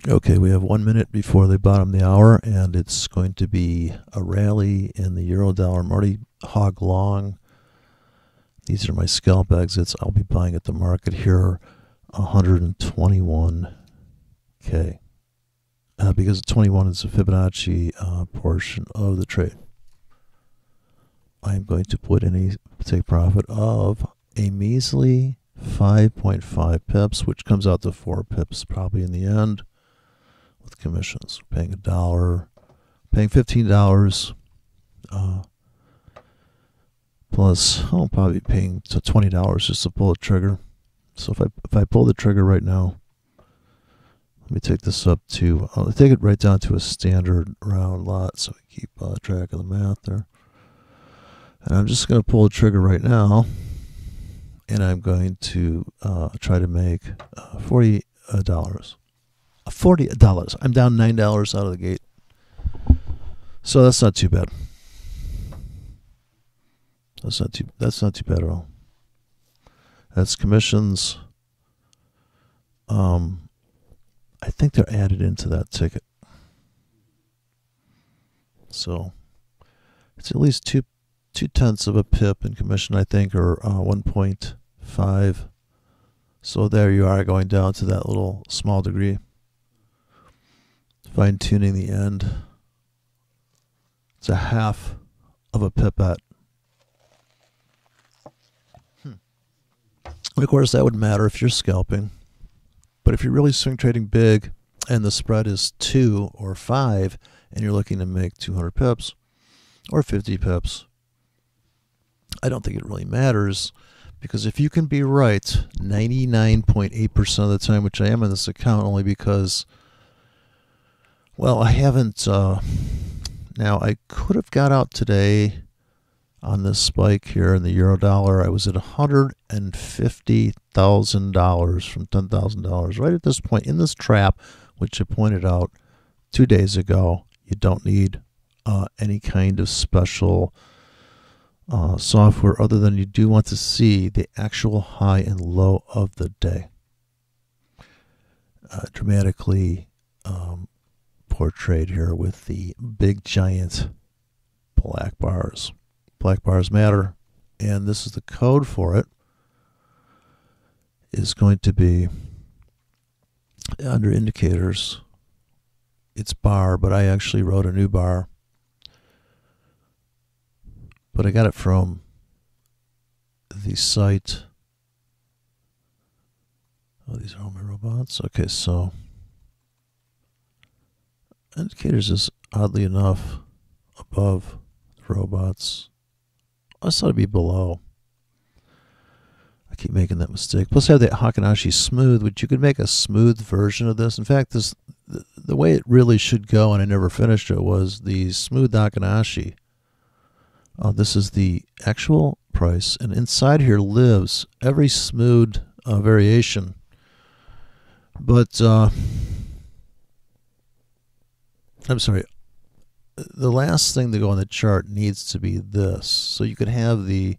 Okay, we have 1 minute before the bottom of the hour, and it's going to be a rally in the Eurodollar. I'm already hog long. These are my scalp exits. I'll be buying at the market here 121K. Because 21 is the Fibonacci portion of the trade. I'm going to put in a take profit of a measly 5.5 pips, which comes out to 4 pips probably in the end. With commissions, paying $1, paying $15, plus I'll probably be paying to $20 just to pull the trigger. So if I pull the trigger right now, let me take this up to I'll take it right down to a standard round lot, so I keep track of the math there. And I'm just going to pull the trigger right now, and I'm going to try to make $40. $40. I'm down $9 out of the gate. So that's not too bad. That's not too bad at all. That's commissions. I think they're added into that ticket. So it's at least 2/10 of a pip in commission, I think, or 1.5. So there you are, going down to that little small degree. Fine-tuning the end. It's a half of a pipette. Of course, that would matter if you're scalping. But if you're really swing trading big and the spread is 2 or 5 and you're looking to make 200 pips or 50 pips, I don't think it really matters, because if you can be right 99.8% of the time, which I am in this account only because, well, I haven't, now I could have got out today on this spike here in the Eurodollar. I was at $150,000 from $10,000 right at this point in this trap, which I pointed out 2 days ago. You don't need any kind of special software other than you do want to see the actual high and low of the day. Dramatically portrayed here with the big giant black bars. Black bars matter, and this is the code for it. Is going to be under indicators. It's bar, but I actually wrote a new bar. But I got it from the site. Oh, these are all my robots. Okay, so indicators is oddly enough above the robots. I thought it'd be below. I keep making that mistake. Plus I have that Heikin-Ashi smooth, which you could make a smooth version of this. In fact, the way it really should go, and I never finished it, was the smooth Heikin-Ashi. This is the actual price, and inside here lives every smooth variation. But I'm sorry, the last thing to go on the chart needs to be this. So you could have the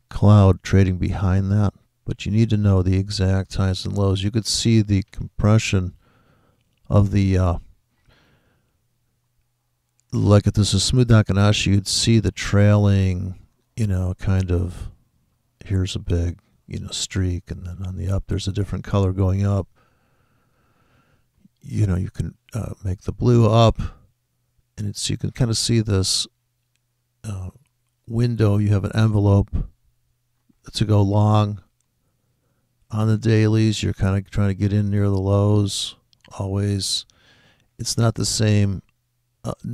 cloud trading behind that, but you need to know the exact highs and lows. You could see the compression of the like if this is smooth Heikin-Ashi, you'd see the trailing, kind of, here's a big, streak, and then on the up there's a different color going up. You can make the blue up, and you can kind of see this window. You have an envelope to go long on the dailies. You're kind of trying to get in near the lows always. It's not the same.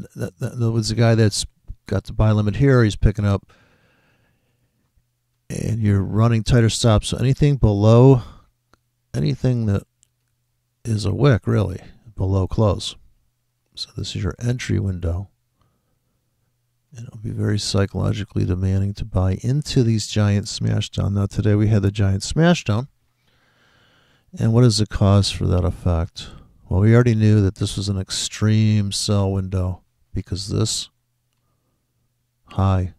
There was a guy that's got the buy limit here. He's picking up, and you're running tighter stops. So anything below, anything that is a wick, really, below close. So this is your entry window. And it'll be very psychologically demanding to buy into these giant smashdown. Now today we had the giant smashdown. And what is the cause for that effect? Well, we already knew that this was an extreme sell window, because this high,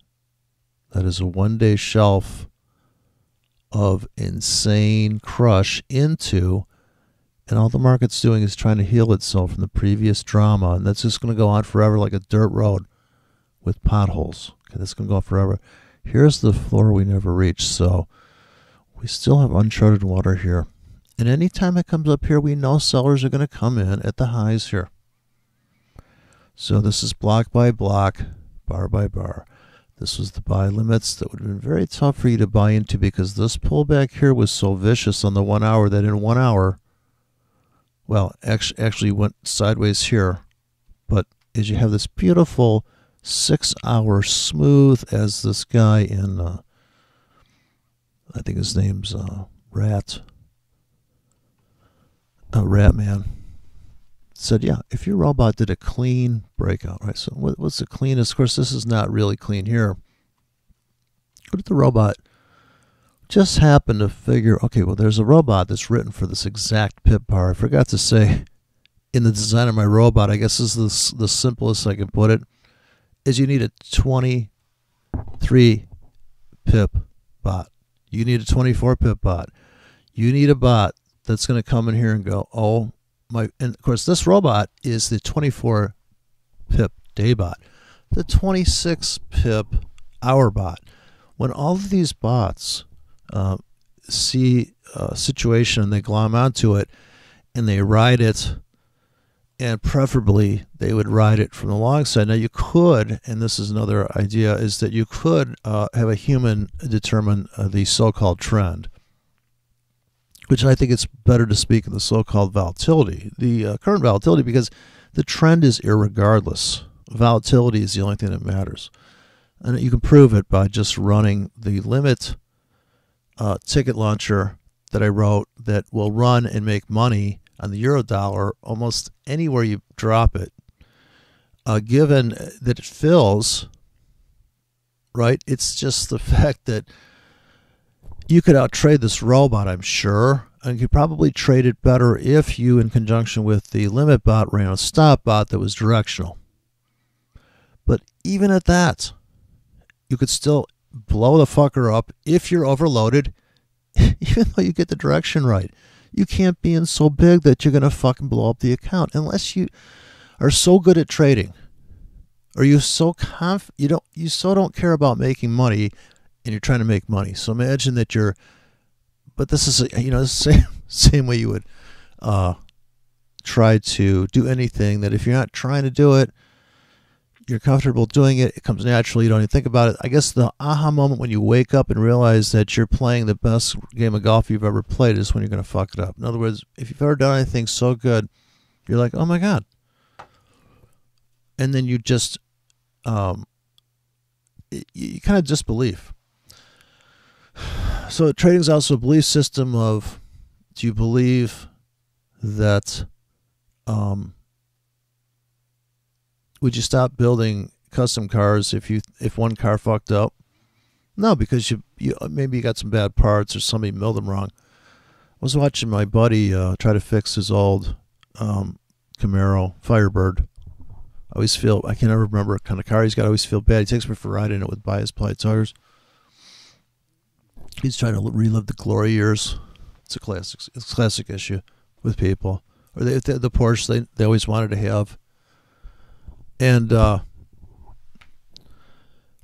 that is a one-day shelf of insane crush into And all the market's doing is trying to heal itself from the previous drama. And that's just going to go on forever like a dirt road with potholes. Okay, that's going to go on forever. Here's the floor we never reached. So we still have uncharted water here. And anytime it comes up here, we know sellers are going to come in at the highs here. So this is block by block, bar by bar. This was the buy limits that would have been very tough for you to buy into, because this pullback here was so vicious on the 1 hour that in 1 hour, well, actually went sideways here. But as you have this beautiful 6 hour smooth as this guy in, I think his name's Ratman, said, yeah, if your robot did a clean breakout, right? So what's the cleanest? Of course, this is not really clean here. What if the robot just happened to figure, okay, well, there's a robot that's written for this exact pip bar. I forgot to say in the design of my robot, I guess this is the simplest I can put it, is you need a 23 pip bot. You need a 24 pip bot. You need a bot that's going to come in here and go, oh, my, and of course, this robot is the 24 pip day bot, the 26 pip hour bot. When all of these bots see a situation and they glom onto it and they ride it, and preferably they would ride it from the long side. Now you could, and this is another idea, is that you could have a human determine the so-called trend, which I think it's better to speak of the so-called volatility, the current volatility, because the trend is irregardless. Volatility is the only thing that matters. And you can prove it by just running the limit ticket launcher that I wrote that will run and make money on the euro dollar almost anywhere you drop it. Given that it fills, right? It's just the fact that you could outtrade this robot, I'm sure, and you could probably trade it better if you, in conjunction with the limit bot, ran a stop bot that was directional. But even at that, you could still blow the fucker up if you're overloaded, even though you get the direction right. You can't be in so big that you're going to fucking blow up the account unless you are so good at trading, or you so you so don't care about making money, and you're trying to make money. So imagine that you're, but this is, you know, the same way you would try to do anything, that if you're not trying to do it, you're comfortable doing it, it comes naturally, you don't even think about it. I guess the aha moment when you wake up and realize that you're playing the best game of golf you've ever played is when you're going to fuck it up. In other words, if you've ever done anything so good, you're like, oh my God. And then you just, you kind of disbelief. So trading is also a belief system of, do you believe that, would you stop building custom cars if one car fucked up? No, because you maybe you got some bad parts or somebody milled them wrong. I was watching my buddy try to fix his old Camaro Firebird. I can never remember what kind of car he's got. I always feel bad. He takes me for a ride in it with bias ply tires. He's trying to relive the glory years. It's a classic issue with people. Or the Porsche they always wanted to have. And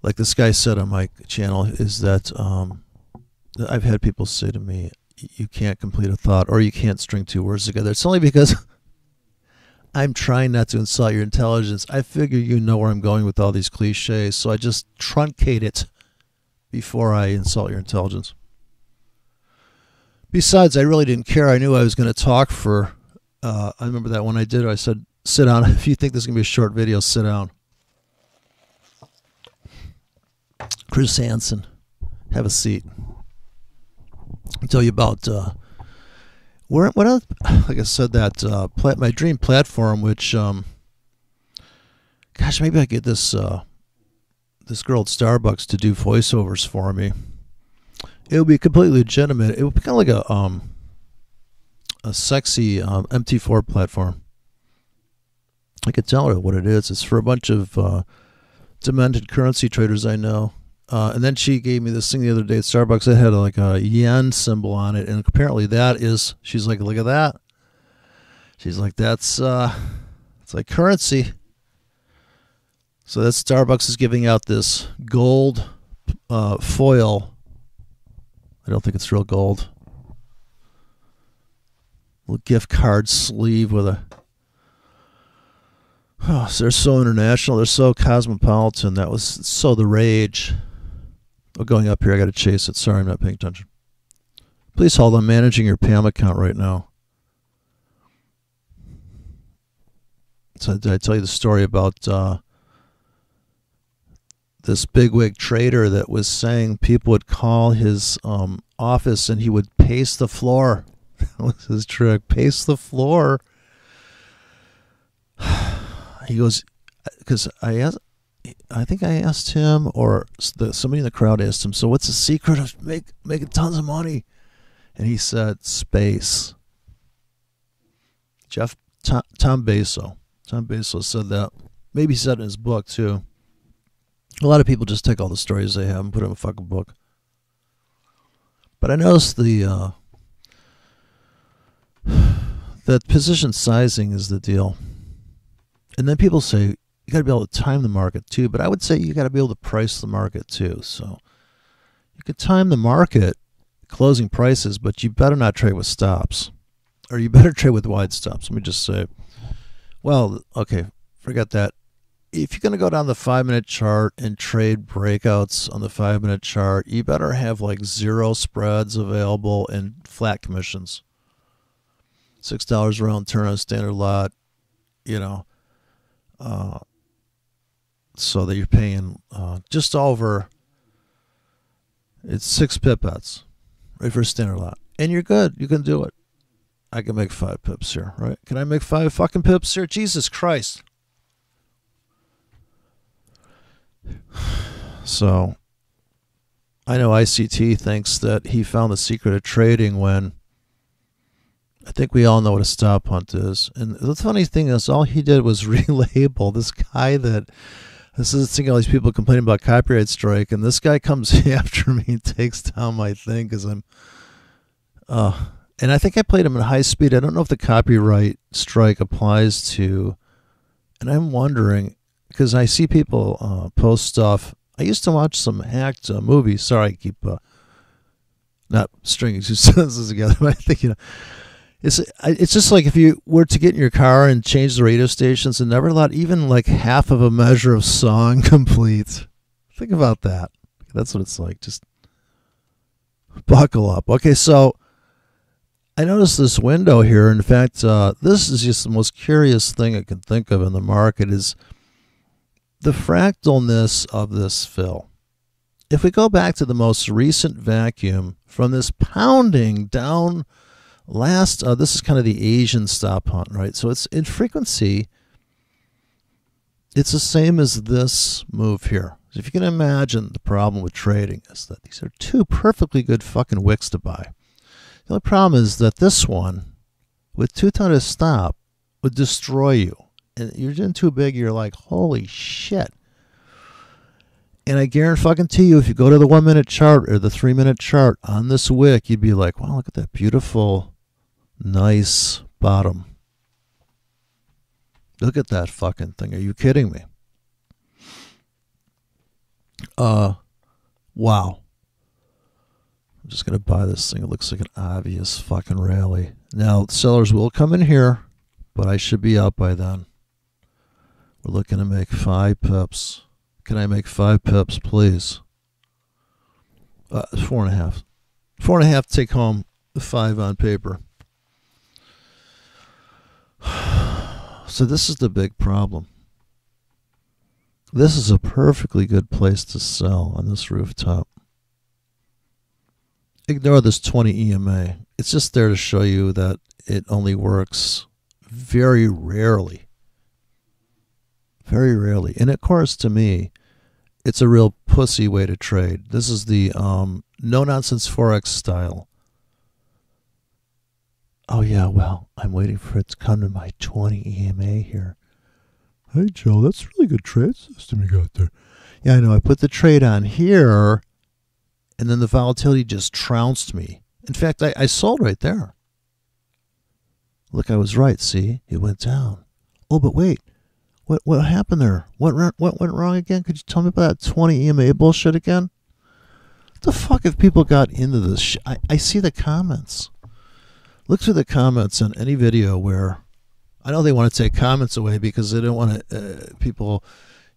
like this guy said on my channel, is that I've had people say to me, you can't complete a thought, or you can't string two words together. It's only because I'm trying not to insult your intelligence. I figure you know where I'm going with all these cliches, so I just truncate it before I insult your intelligence. Besides, I really didn't care. I knew I was going to talk for, I remember that when I did it, I said, sit down. If you think this is going to be a short video, sit down. Chris Hansen, have a seat. I'll tell you about like I said, that my dream platform, which, gosh, maybe I get this this girl at Starbucks to do voiceovers for me. It would be completely legitimate. It would be kind of like a sexy MT4 platform. I could tell her what it is. It's for a bunch of demented currency traders I know. And then she gave me this thing the other day at Starbucks. It had like a yen symbol on it, and apparently that is, she's like, look at that. She's like, it's like currency. So that Starbucks is giving out this gold foil. I don't think it's real gold. Little gift card sleeve with a... Oh, so they're so international. They're so cosmopolitan. That was so the rage. Oh, going up here, I got to chase it. Sorry, I'm not paying attention. Please hold on. Managing your PAM account right now. So did I tell you the story about this bigwig trader that was saying people would call his office and he would pace the floor? That was his trick. Pace the floor. He goes, because I think I asked him, or somebody in the crowd asked him, so what's the secret of making tons of money? And he said, space. Tom Bezos. Tom Bezos said that. Maybe he said it in his book, too. A lot of people just take all the stories they have and put them in a fucking book. But I noticed that position sizing is the deal. And then people say, you got to be able to time the market, too. But I would say you got to be able to price the market, too. So you could time the market, closing prices, but you better not trade with stops. Or you better trade with wide stops. Let me just say, well, okay, forget that. If you're going to go down the 5-minute chart and trade breakouts on the 5-minute chart, you better have like 0 spreads available and flat commissions. $6 round turn on standard lot, so that you're paying just over, it's 6 pipettes, right, for a standard lot. And you're good. You can do it. I can make 5 pips here, right? Can I make 5 fucking pips here? Jesus Christ. So, I know ICT thinks that he found the secret of trading when I think we all know what a stop hunt is. And the funny thing is, all he did was relabel this guy that... This is seeing all these people complaining about copyright strike, and this guy comes after me and takes down my thing because I'm... and I think I played him at high speed. I don't know if the copyright strike applies to... And I'm wondering, because I see people post stuff. I used to watch some hacked movies. Sorry, I keep not stringing 2 sentences together, but I think, it's just like if you were to get in your car and change the radio stations and never let even like half of a measure of song complete. Think about that. That's what it's like. Just buckle up. Okay, so I noticed this window here. In fact, this is just the most curious thing I can think of in the market is the fractalness of this fill. If we go back to the most recent vacuum from this pounding down this is kind of the Asian stop hunt, right? So it's in frequency, it's the same as this move here. So if you can imagine, the problem with trading is that these are 2 perfectly good fucking wicks to buy. The only problem is that this one, with 2 ton of stop, would destroy you. And you're in too big, you're like, holy shit. And I guarantee you, if you go to the 1-minute chart or the 3-minute chart on this wick, you'd be like, wow, look at that beautiful, nice bottom. Look at that fucking thing. Are you kidding me? Wow. I'm just going to buy this thing. It looks like an obvious fucking rally. Now, sellers will come in here, but I should be out by then. We're looking to make 5 pips. Can I make 5 pips, please? 4.5. 4.5, take home 5 on paper. So this is the big problem. This is a perfectly good place to sell on this rooftop. Ignore this 20 EMA. It's just there to show you that it only works very rarely. Very rarely. And of course, to me, it's a real pussy way to trade. This is the no-nonsense Forex style. Oh, yeah, well, I'm waiting for it to come to my 20 EMA here. Hey, Joe, that's a really good trade system you got there. Yeah, I know. I put the trade on here, and then the volatility just trounced me. In fact, I sold right there. Look, I was right. See, it went down. Oh, but wait. What happened there? What went wrong again? Could you tell me about that 20 EMA bullshit again? What the fuck have people got into this I see the comments. Look through the comments on any video where I know they want to take comments away because they don't want people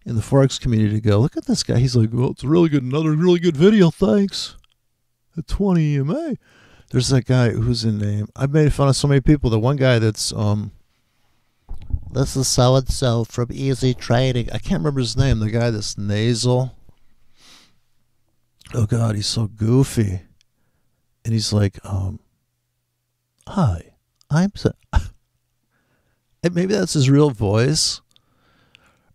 in the Forex community to go, look at this guy. He's like, well, it's really good. Another really good video. Thanks. At 20 EMA. There's that guy who's in name. I've made fun of so many people. The one guy that's, this is so-and-so from Easy Trading. I can't remember his name. The guy that's nasal. Oh, God, he's so goofy. And he's like, hi, I'm so... Maybe that's his real voice.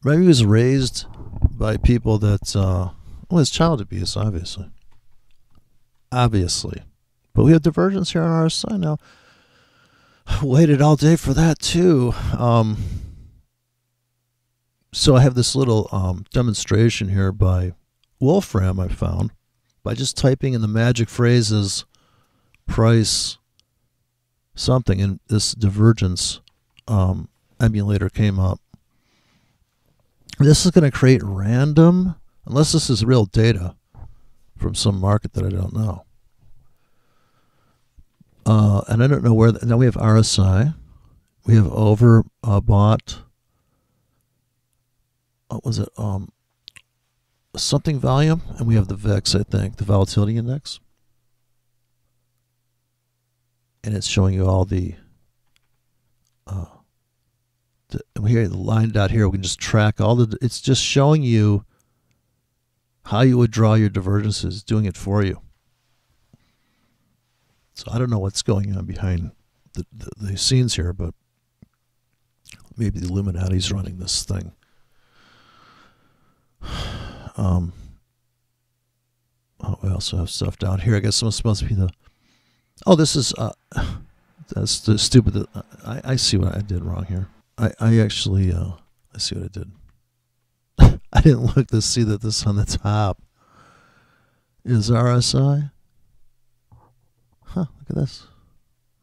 Maybe he was raised by people that, well, it's child abuse, obviously. Obviously. But we have divergence here on our side now. Waited all day for that, too. So I have this little demonstration here by Wolfram I found by just typing in the magic phrases price something, and this divergence emulator came up. This is going to create random, unless this is real data from some market that I don't know. And I don't know where. Now we have RSI. We have overbought. What was it? Something volume. And we have the VIX, I think, the volatility index. And it's showing you all the here, the line dot here. We can just track all the. It's just showing you how you would draw your divergences, doing it for you. So I don't know what's going on behind the scenes here, but maybe the Illuminati's running this thing. Oh, we also have stuff down here. I guess this must be the. Oh, this is that's the stupid. I see what I did wrong here. I actually I see what I did. I didn't look to see that this on the top is RSI. Huh, look at this.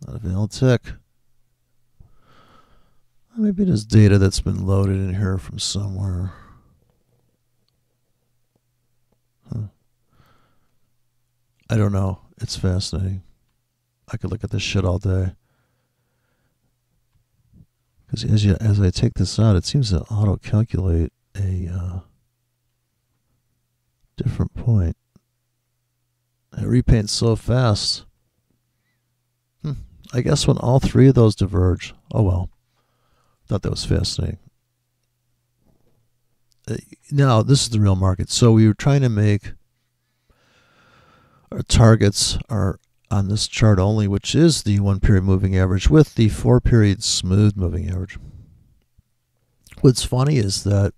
Not a veiled tick. Maybe there's data that's been loaded in here from somewhere. Huh. I don't know. It's fascinating. I could look at this shit all day. Because as I take this out, it seems to auto-calculate a different point. It repaints so fast. I guess when all three of those diverge, oh well. Thought that was fascinating. Now, this is the real market. So we were trying to make our targets are on this chart only, which is the 1 period moving average with the 4 period smooth moving average. What's funny is that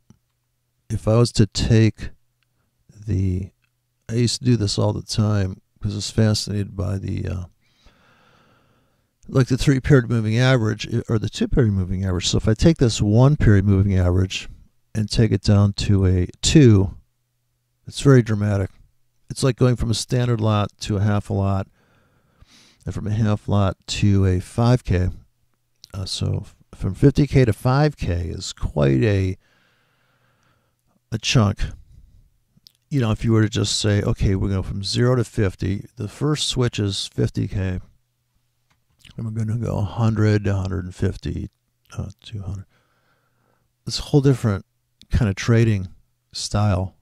if I was to take I used to do this all the time because I was fascinated by the like the 3 period moving average or the 2 period moving average. So if I take this 1 period moving average and take it down to a 2, it's very dramatic. It's like going from a standard lot to a half a lot, and from a half lot to a 5K. So from 50K to 5K is quite a chunk. You know, if you were to just say, okay, we're going to go from 0 to 50, the first switch is 50K. And we're going to go 100 to 150, 200. It's a whole different kind of trading style.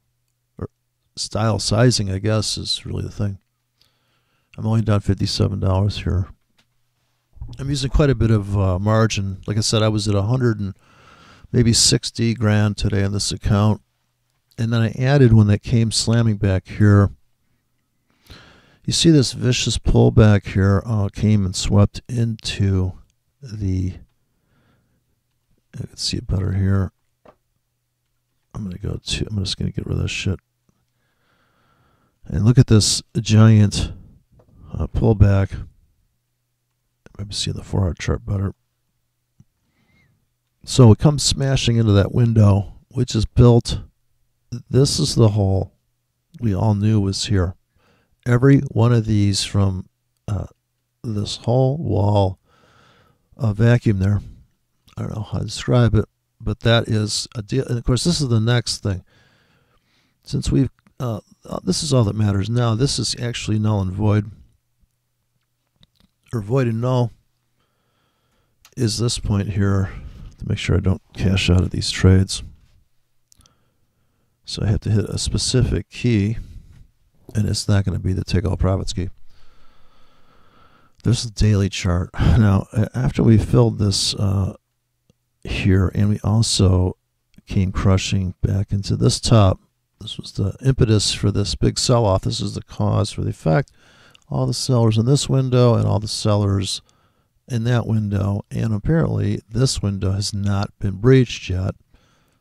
Or style sizing, I guess, is really the thing. I'm only down $57 here. I'm using quite a bit of margin. Like I said, I was at 100 and maybe 60 grand today on this account. And then I added when that came slamming back here. You see this vicious pullback here came and swept into the, I can see it better here. I'm just going to get rid of this shit. And look at this giant pullback. Maybe see the 4-hour chart better. So it comes smashing into that window, which is built. This is the hole we all knew was here. Every one of these from this whole wall a vacuum there. I don't know how to describe it, but that is a deal. And of course, this is the next thing. Since we've, this is all that matters now. This is actually null and void, or void and null is this point here, to make sure I don't cash out of these trades. So I have to hit a specific key, and it's not going to be the take all profits key. There's the daily chart. Now, after we filled this here, and we also came crushing back into this top, this was the impetus for this big sell-off. This is the cause for the effect. All the sellers in this window and all the sellers in that window, and apparently this window has not been breached yet.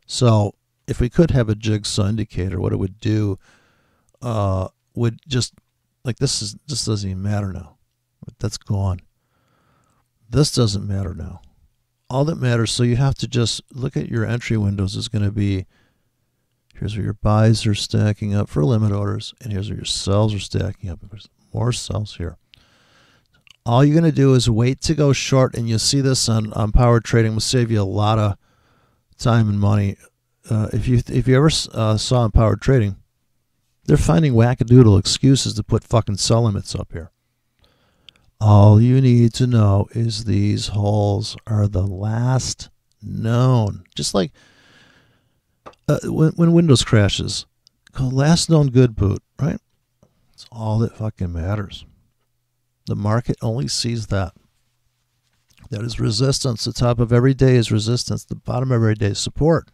So if we could have a jigsaw indicator, what it would do would just, like, this doesn't even matter now. That's gone. This doesn't matter now. All that matters, so you have to just look at your entry windows is going to be, here's where your buys are stacking up for limit orders, and here's where your sells are stacking up. There's more sells here. All you're going to do is wait to go short, and you'll see this on power trading. Will save you a lot of time and money. If you ever saw on power trading, they're finding wackadoodle excuses to put fucking sell limits up here. All you need to know is these holes are the last known. Just like when Windows crashes, called last known good boot, right? That's all that fucking matters. The market only sees that. That is resistance. The top of every day is resistance. The bottom of every day is support.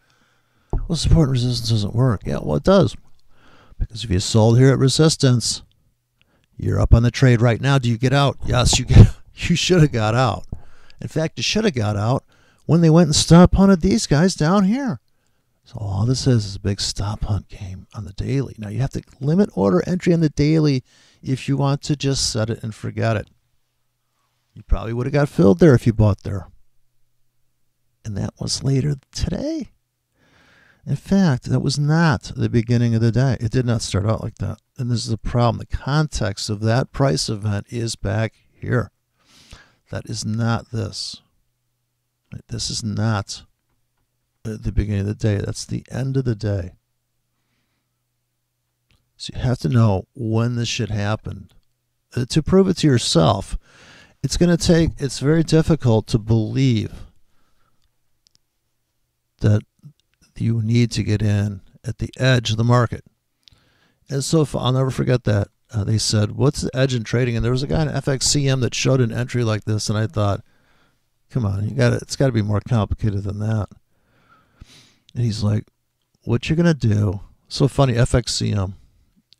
Well, support and resistance doesn't work. Yeah, well, it does. Because if you sold here at resistance, you're up on the trade right now. Do you get out? Yes, you should have got out. In fact, you should have got out when they went and stop hunted these guys down here. So all this is a big stop hunt game on the daily. Now you have to limit order entry on the daily if you want to just set it and forget it. You probably would have got filled there if you bought there. And that was later today. In fact, that was not the beginning of the day. It did not start out like that. And this is the problem. The context of that price event is back here. That is not this. This is not the beginning of the day. That's the end of the day. So you have to know when this shit happened. To prove it to yourself, it's very difficult to believe that you need to get in at the edge of the market. And so I'll never forget that. They said, what's the edge in trading? And there was a guy in FXCM that showed an entry like this, and I thought, come on, it's got to be more complicated than that. And he's like, what you're going to do, so funny, FXCM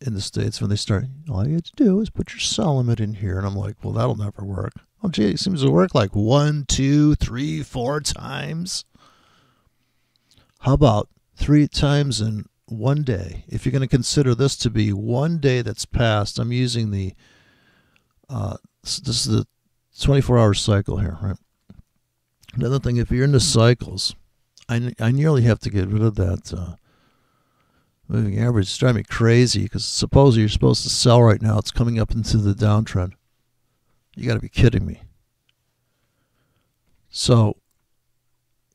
in the States, when they start, all you have to do is put your sell limit in here. And I'm like, well, that'll never work. Oh, gee, it seems to work like 1, 2, 3, 4 times. How about 3 times in one day? If you're going to consider this to be one day that's passed, I'm using the, this is the 24-hour cycle here, right? Another thing, if you're into cycles, I nearly have to get rid of that moving average. It's driving me crazy because suppose you're supposed to sell right now. It's coming up into the downtrend. You got to be kidding me. So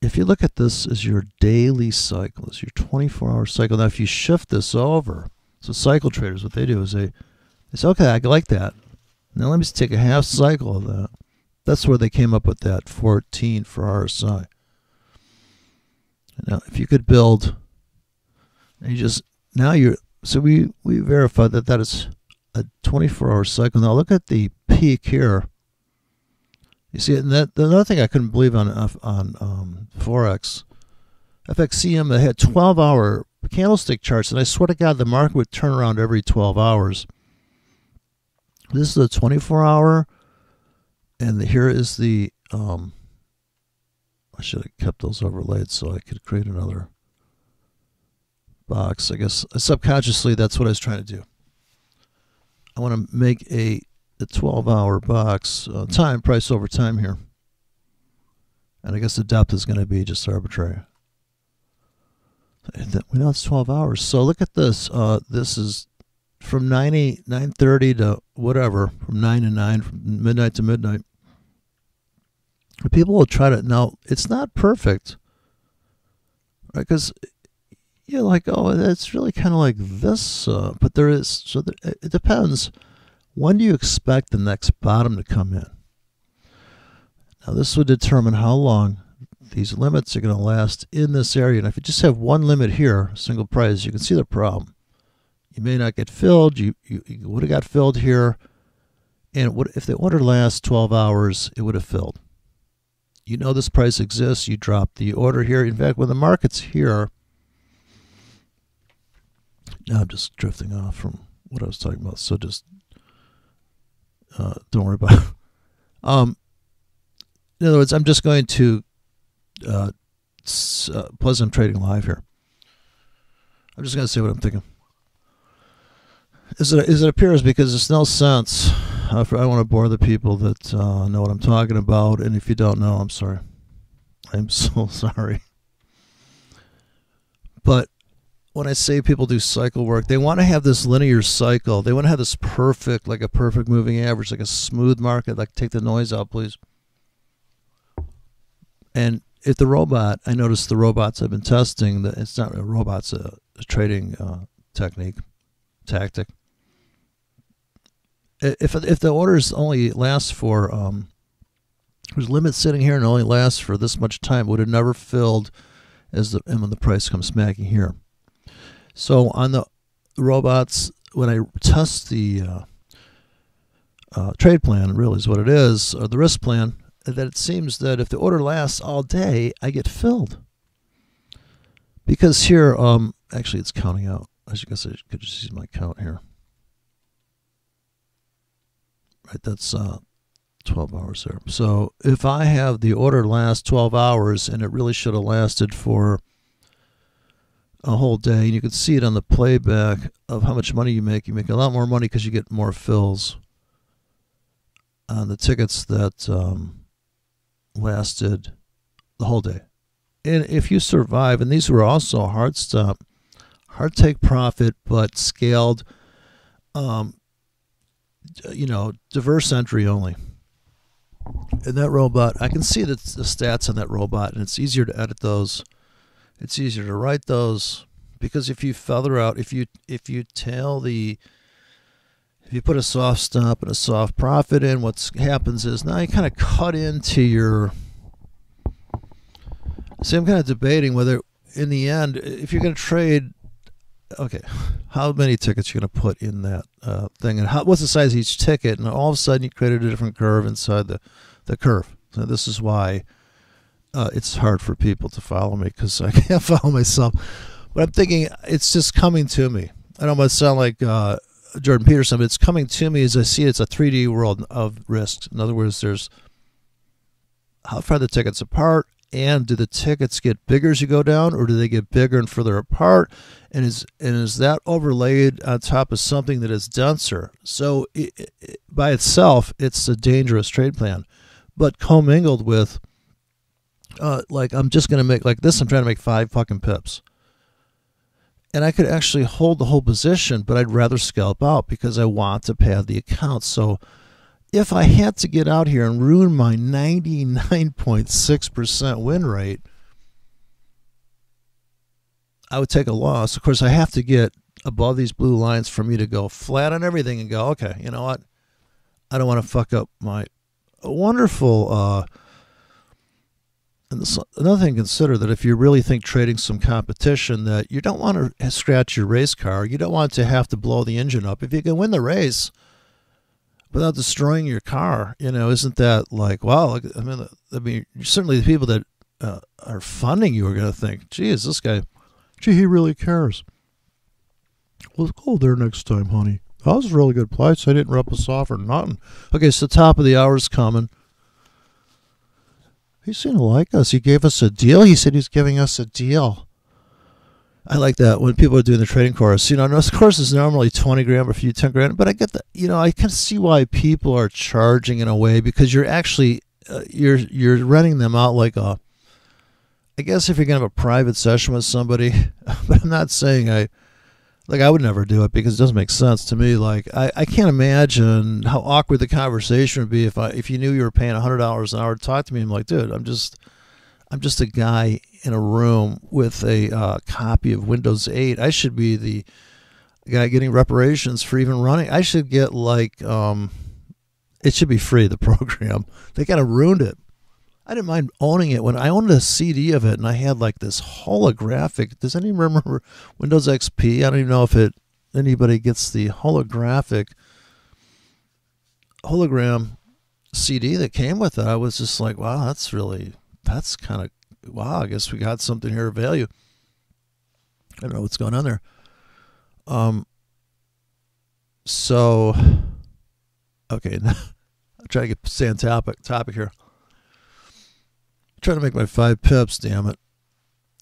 if you look at this as your daily cycle, as your 24-hour cycle, now if you shift this over, so cycle traders, what they do is they say, okay, I like that. Now let me just take a half cycle of that. That's where they came up with that 14 for RSI. Now, if you could build, and so we verified that is a 24-hour cycle. Now look at the peak here. You see, and the another thing I couldn't believe on Forex, FXCM, they had 12-hour candlestick charts, and I swear to God, the market would turn around every 12 hours. This is a 24-hour, and here is the, I should have kept those overlaid so I could create another box. I guess subconsciously that's what I was trying to do. I want to make a 12-hour box, time, price over time here. And I guess the depth is going to be just arbitrary. We know it's 12 hours. So look at this. This is from 9:30 to whatever, from 9 to 9, from midnight to midnight. People will try to, now it's not perfect, right? Because you're like, oh, it's really kind of like this, but there is, so it depends. When do you expect the next bottom to come in? Now this would determine how long these limits are going to last in this area. And if you just have one limit here, single price, you can see the problem. You may not get filled. You would have got filled here. And if the order lasts 12 hours, it would have filled. You know this price exists. You drop the order here. In fact, when the market's here, now I'm just drifting off from what I was talking about. So just don't worry about it. In other words, I'm just going to Pleasant Trading Live here. I'm just going to say what I'm thinking. As it appears, because there's no sense. I don't want to bore the people that know what I'm talking about, and if you don't know, I'm sorry. I'm so sorry. But when I say people do cycle work, they want to have this linear cycle. They want to have this perfect, like a perfect moving average, like a smooth market. Like, take the noise out, please. And if the robot, I noticed the robots I've been testing, that it's not a robot, it's a trading tactic. If the orders only last for there's limits sitting here and only lasts for this much time, would have never filled and when the price comes smacking here. So on the robots, when I test the trade plan, really is what it is, or the risk plan, that it seems that if the order lasts all day, I get filled. Because here, actually it's counting out. As you guys could just see my count here. Right, that's 12 hours there. So if I have the order last 12 hours, and it really should have lasted for a whole day, and you can see it on the playback of how much money you make. You make a lot more money because you get more fills on the tickets that lasted the whole day. And if you survive, and these were also hard stop, hard take profit, but scaled, diverse entry only. And that robot, I can see the stats on that robot, and it's easier to edit those. It's easier to write those, because if you feather out, if you put a soft stop and a soft profit in, what happens is now you kind of cut into your. See, I'm kind of debating whether, in the end, if you're going to trade, okay, how many tickets you're going to put in that thing, and what's the size of each ticket, and all of a sudden you created a different curve inside the curve. So this is why it's hard for people to follow me, because I can't follow myself. But I'm thinking it's just coming to me. I don't want to sound like Jordan Peterson, but it's coming to me as I see it. It's a 3D world of risks. In other words, there's how far the tickets apart, and do the tickets get bigger as you go down, or do they get bigger and further apart? And is that overlaid on top of something that is denser? So by itself, it's a dangerous trade plan. But commingled with, like, I'm just going to make, like this, I'm trying to make 5 fucking pips. And I could actually hold the whole position, but I'd rather scalp out because I want to pad the account. So if I had to get out here and ruin my 99.6% win rate, I would take a loss. Of course, I have to get above these blue lines for me to go flat on everything and go, okay, you know what? I don't want to fuck up my wonderful. And this, another thing to consider, that if you really think trading some competition, that you don't want to scratch your race car. You don't want to have to blow the engine up. If you can win the race without destroying your car, isn't that like, wow? I mean, certainly the people that are funding you are going to think, geez, this guy, he really cares. Let's go there next time, honey. That was a really good price. I didn't rip us off or nothing. Okay, so top of the hour's coming. He seemed to like us. He gave us a deal. He said he's giving us a deal. I like that when people are doing the trading course. This course is normally 20 grand or a few 10 grand, but I get that. I can see why people are charging in a way, because you're actually you're renting them out like a. I guess if you're gonna have a private session with somebody, but I'm not saying Like, I would never do it because it doesn't make sense to me. Like, I can't imagine how awkward the conversation would be if you knew you were paying $100 an hour to talk to me. I'm like, dude, I'm just a guy in a room with a copy of Windows 8. I should be the guy getting reparations for even running. I should get like it should be free, the program. They kind of ruined it. I didn't mind owning it when I owned a CD of it, and I had like this holographic. Does anyone remember Windows XP? I don't even know if anybody gets the hologram CD that came with it. I was just like, wow, that's kind of, wow, I guess we got something here of value. I don't know what's going on there. So, okay, I'm trying to stay on topic here. Trying to make my 5 pips, damn it.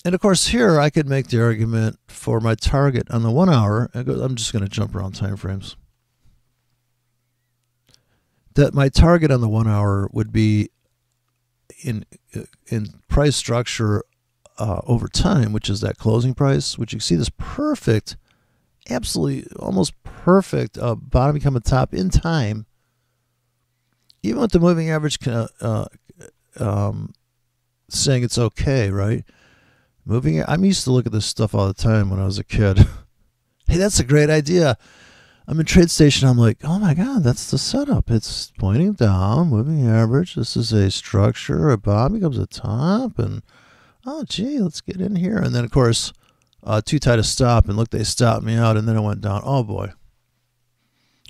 And of course, here I could make the argument for my target on the 1 hour. I'm just going to jump around time frames. That my target on the 1 hour would be in price structure over time, which is that closing price, which you see this perfect, absolutely almost perfect bottom become a top in time, even with the moving average saying it's okay, right? I'm used to look at this stuff all the time when I was a kid. Hey, that's a great idea. I'm in TradeStation. I'm like, oh my God, that's the setup. It's pointing down, moving average. This is a structure. A bottom becomes a top, and oh gee, let's get in here. And then of course, too tight to stop. And look, they stopped me out, and then it went down. Oh boy.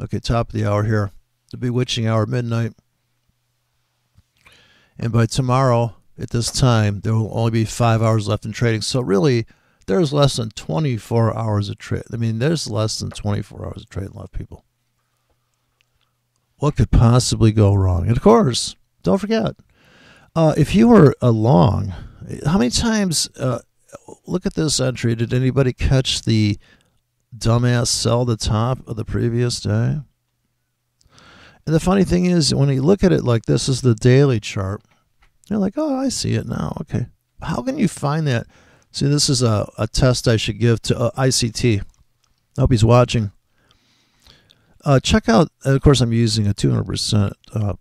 Okay, top of the hour here, the bewitching hour, midnight. And by tomorrow, at this time, there will only be 5 hours left in trading. So really, there's less than 24 hours of trade. I mean, there's less than 24 hours of trading left, people. What could possibly go wrong? And of course, don't forget, if you were long, how many times, look at this entry. Did anybody catch the dumbass sell the top of the previous day? And the funny thing is, when you look at it like this is the daily chart, you're like, oh, I see it now. Okay. How can you find that? See, this is a test I should give to ICT. I hope he's watching. Check out, of course, I'm using a 200%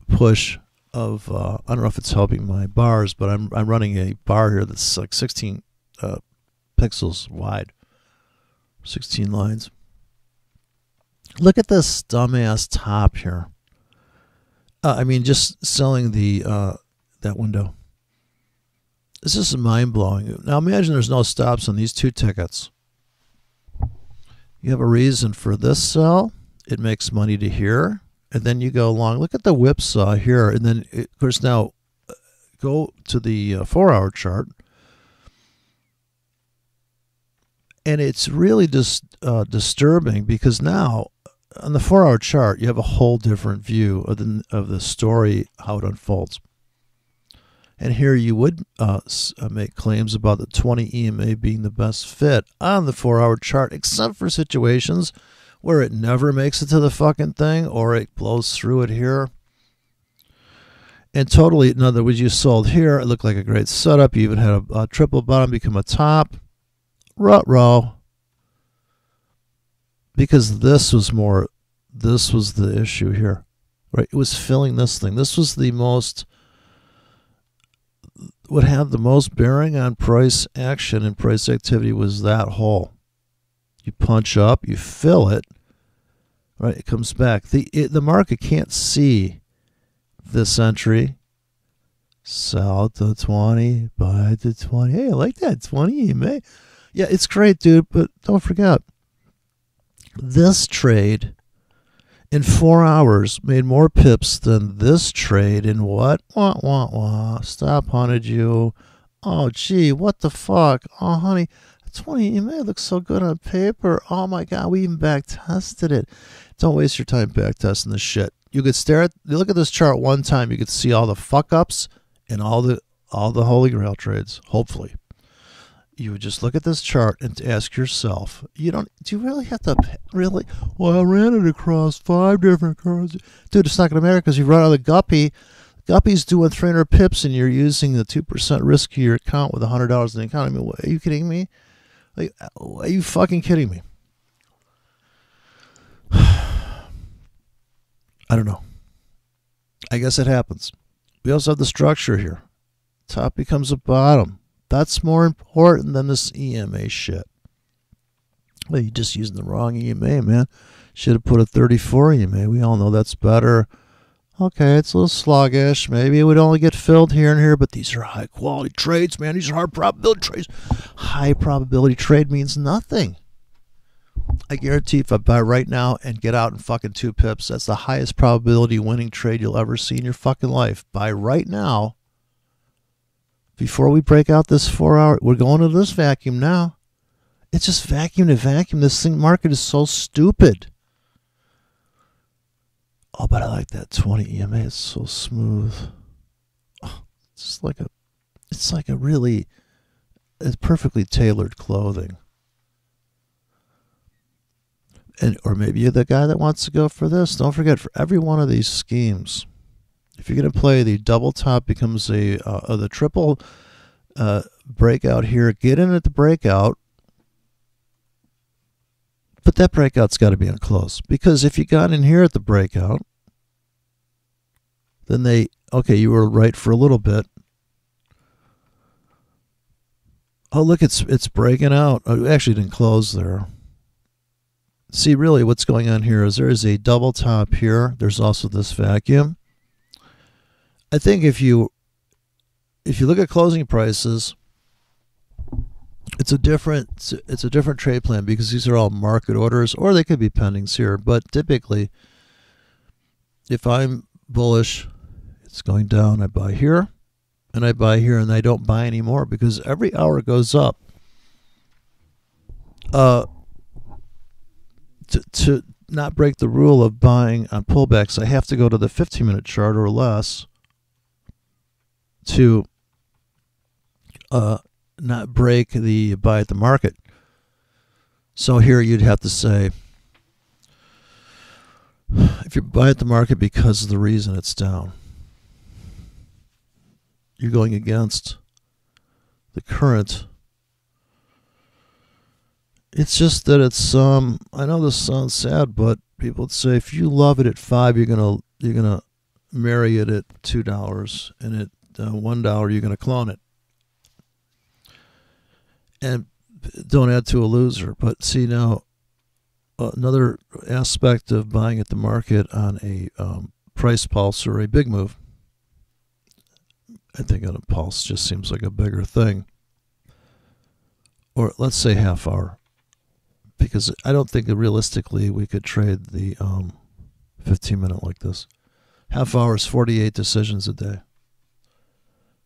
push of, I don't know if it's helping my bars, but I'm running a bar here that's like 16 pixels wide, 16 lines. Look at this dumbass top here. I mean, just selling the that window. This is mind-blowing. Now imagine there's no stops on these 2 tickets. You have a reason for this sell. It makes money to here. And then you go along. Look at the whipsaw here. And then, of course, now go to the 4-hour chart. And it's really just disturbing because now on the 4-hour chart, you have a whole different view of the story, how it unfolds. And here you would make claims about the 20 EMA being the best fit on the 4-hour chart, except for situations where it never makes it to the fucking thing or it blows through it here. And totally, in other words, you sold here. It looked like a great setup. You even had a triple bottom become a top. Ruh-roh. Because this was the issue here. Right? It was filling this thing. This was the most, would have the most bearing on price action and price activity was that hole. You punch up, you fill it, right? It comes back. The market can't see this entry. Sell to 20, buy to 20. Hey, I like that 20 EMA. Yeah, it's great, dude, but don't forget, this trade in 4 hours made more pips than this trade in what? Wah, wah, wah. Stop hunted you. Oh, gee, what the fuck? Oh, honey, 20 EMA looks so good on paper. Oh, my God, we even back tested it. Don't waste your time back testing this shit. You could look at this chart one time, you could see all the fuck ups and all the Holy Grail trades, hopefully. You would just look at this chart and ask yourself, do you really have to, really? Well, I ran it across 5 different currencies. Dude, it's not going to matter because you run out of the guppy. Guppy's doing 300 pips and you're using the 2% risk of your account with $100 in the account. I mean, what, are you kidding me? Like, are you fucking kidding me? I don't know. I guess it happens. We also have the structure here. Top becomes a bottom. That's more important than this EMA shit. Well, you're just using the wrong EMA, man. Should have put a 34 EMA. We all know that's better. Okay, it's a little sluggish. Maybe it would only get filled here and here, but these are high quality trades, man. These are hard probability trades. High probability trade means nothing. I guarantee if I buy right now and get out in fucking 2 pips, that's the highest probability winning trade you'll ever see in your fucking life. Buy right now. Before we break out this 4 hour, we're going to this vacuum now. It's just vacuum to vacuum. This thing market is so stupid. Oh, but I like that 20 EMA. It's so smooth. Oh, it's like a really, it's perfectly tailored clothing. Or maybe you're the guy that wants to go for this. Don't forget, for every one of these schemes, if you're going to play the double top becomes the triple breakout here, get in at the breakout. But that breakout's got to be on close. Because if you got in here at the breakout, then okay, you were right for a little bit. Oh, look, it's breaking out. Oh, it actually didn't close there. See, really what's going on here is there is a double top here. There's also this vacuum. I think if you look at closing prices, it's a different trade plan because these are all market orders, or they could be pendings here. But typically, if I'm bullish, it's going down. I buy here, and I buy here, and I don't buy anymore because every hour goes up. To not break the rule of buying on pullbacks, I have to go to the 15-minute chart or less to not break the buy at the market. So here you'd have to say, if you buy at the market because of the reason it's down, you're going against the current. It's just that it's I know this sounds sad, but people would say if you love it at $5, you're gonna marry it at $2, and at $1 you're gonna clone it. And don't add to a loser. But see, now another aspect of buying at the market on a price pulse or a big move, I think on a pulse just seems like a bigger thing. Or let's say half hour, because I don't think that realistically we could trade the 15-minute like this. Half hour is 48 decisions a day.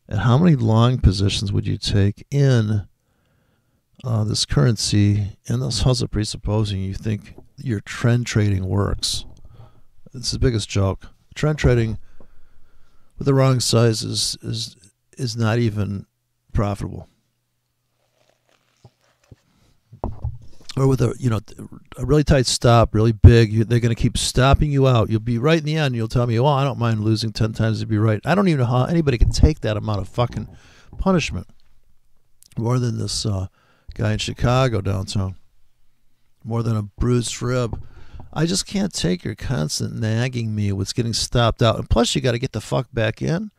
And how many long positions would you take in this currency? And that's also presupposing you think your trend trading works. It's the biggest joke. Trend trading with the wrong size is not even profitable. Or with a really tight stop, really big, they're going to keep stopping you out. You'll be right in the end. You'll tell me, "Oh, I don't mind losing 10 times to be right." I don't even know how anybody can take that amount of fucking punishment. More than this guy in Chicago downtown. More than a bruised rib. I just can't take your constant nagging me with getting stopped out. And plus, you got to get the fuck back in.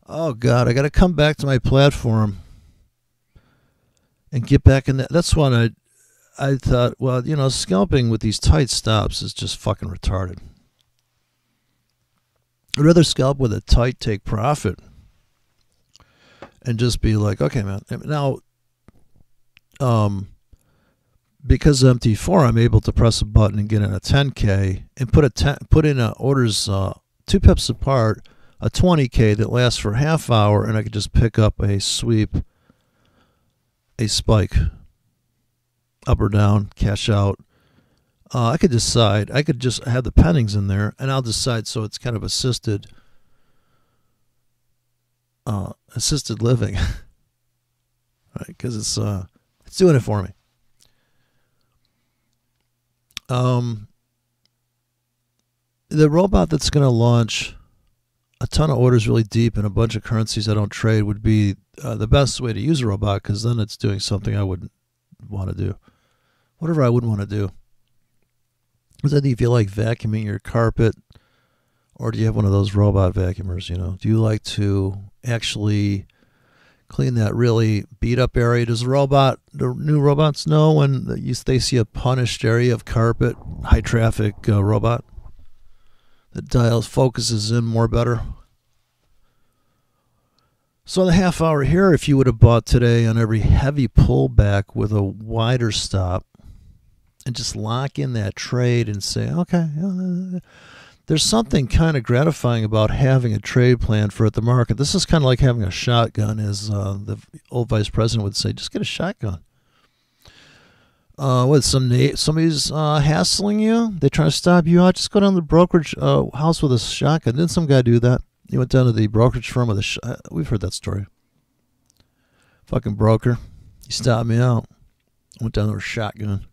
Oh God, I got to come back to my platform and get back in that. That's what I thought, well, scalping with these tight stops is just fucking retarded. I'd rather scalp with a tight take profit and just be like, okay, man. Now, because of MT4, I'm able to press a button and get in a 10K and put in orders 2 pips apart, a 20K that lasts for half hour, and I could just pick up a sweep, a spike, up or down, cash out. I could decide. I could just have the pendings in there, and I'll decide. So it's kind of assisted living, right? Because it's doing it for me. The robot that's going to launch a ton of orders really deep in a bunch of currencies I don't trade would be the best way to use a robot, because then it's doing something I wouldn't want to do. Whatever I would want to do. Because I think if you like vacuuming your carpet, or do you have one of those robot vacuumers, do you like to actually clean that really beat up area? Does the new robots know when they see a punished area of carpet, high traffic robot that focuses in more better? So the half hour here, if you would have bought today on every heavy pullback with a wider stop and just lock in that trade and say, okay, there's something kind of gratifying about having a trade plan for at the market. This is kind of like having a shotgun, as the old vice president would say. Just get a shotgun. Somebody's hassling you? They try to stop you out? Just go down to the brokerage house with a shotgun. Didn't some guy do that? He went down to the brokerage firm with a we've heard that story. Fucking broker. He stopped me out. I went down there with a shotgun.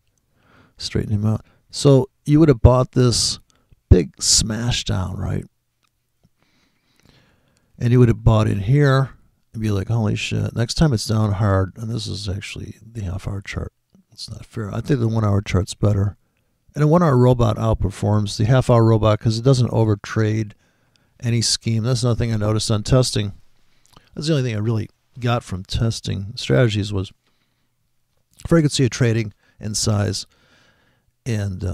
Straightened him out. So you would have bought this big smash down, right? And you would have bought in here and be like, holy shit. Next time it's down hard, and this is actually the half-hour chart. It's not fair. I think the 1 hour chart's better. And a 1 hour robot outperforms the half-hour robot because it doesn't overtrade any scheme. That's another thing I noticed on testing. That's the only thing I really got from testing strategies was frequency of trading and size and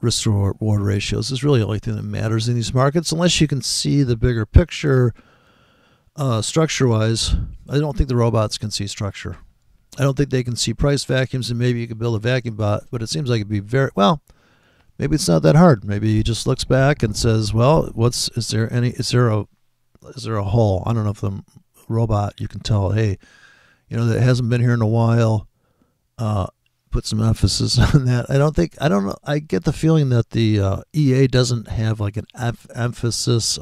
risk reward ratios is really the only thing that matters in these markets, unless you can see the bigger picture structure-wise. I don't think the robots can see structure. I don't think they can see price vacuums, and maybe you could build a vacuum bot, but it seems like it'd be maybe it's not that hard. Maybe he just looks back and says, well, is there a hole? I don't know if the robot, you can tell, hey, that hasn't been here in a while. Put some emphasis on that. I don't know. I get the feeling that the EA doesn't have like an emphasis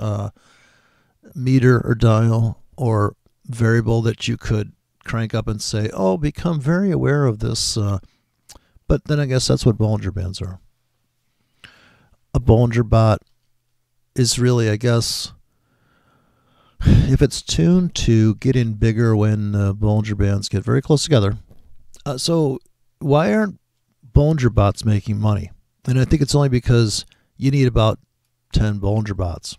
meter or dial or variable that you could crank up and say, oh, become very aware of this. But then I guess that's what Bollinger Bands are. A Bollinger bot is really, I guess, if it's tuned to get in bigger when Bollinger Bands get very close together. So why aren't Bollinger bots making money? And I think it's only because you need about 10 Bollinger bots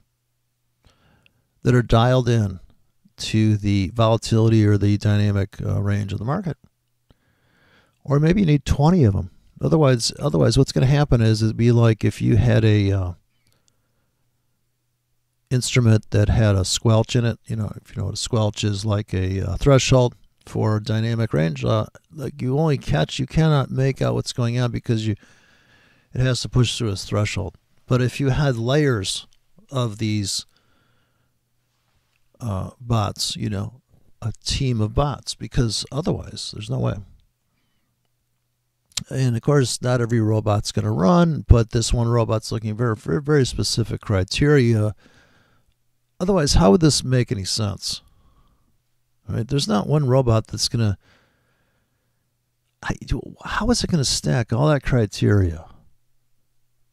that are dialed in to the volatility or the dynamic range of the market. Or maybe you need 20 of them. Otherwise, what's going to happen is it'd be like if you had a instrument that had a squelch in it. If you know what a squelch is, like a threshold for dynamic range. Like you cannot make out what's going on because it has to push through its threshold. But if you had layers of these bots, a team of bots, because otherwise there's no way. And of course, not every robot's going to run, but this one robot's looking at very, very, very specific criteria. Otherwise, how would this make any sense? Right? There's not one robot that's going to... How is it going to stack all that criteria?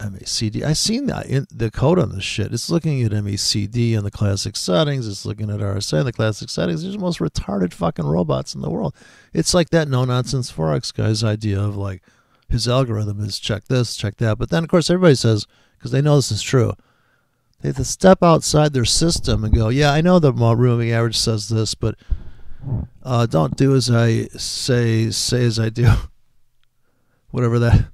MACD. I've seen the code on this shit. It's looking at MACD and the classic settings. It's looking at RSI and the classic settings. There's the most retarded fucking robots in the world. It's like that no-nonsense Forex guy's idea of like his algorithm is check this, check that. But then, of course, everybody says, because they know this is true, they have to step outside their system and go, yeah, I know the moving average says this, but don't do as I say as I do. Whatever that...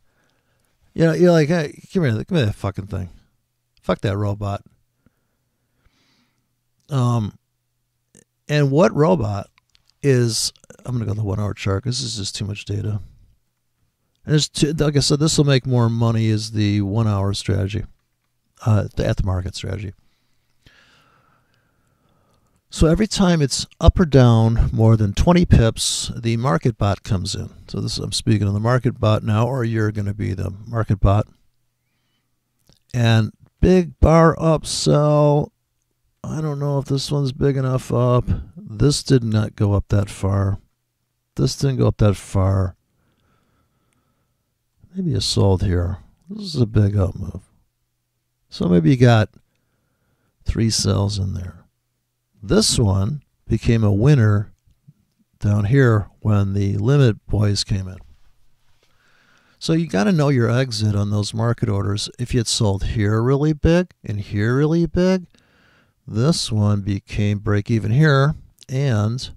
You're like, hey, give me that fucking thing. Fuck that robot. And what robot is... I'm going to go to the 1 hour chart because this is just too much data. And like I said, this will make more money is the 1 hour strategy. The at-the-market strategy. So every time it's up or down more than 20 pips, the market bot comes in. So I'm speaking of the market bot now, or you're going to be the market bot. And big bar upsell. I don't know if this one's big enough up. This did not go up that far. This didn't go up that far. Maybe you sold here. This is a big up move. So maybe you got 3 sells in there. This one became a winner down here when the limit boys came in. So you got to know your exit on those market orders. If you had sold here really big and here really big, this one became break even here, and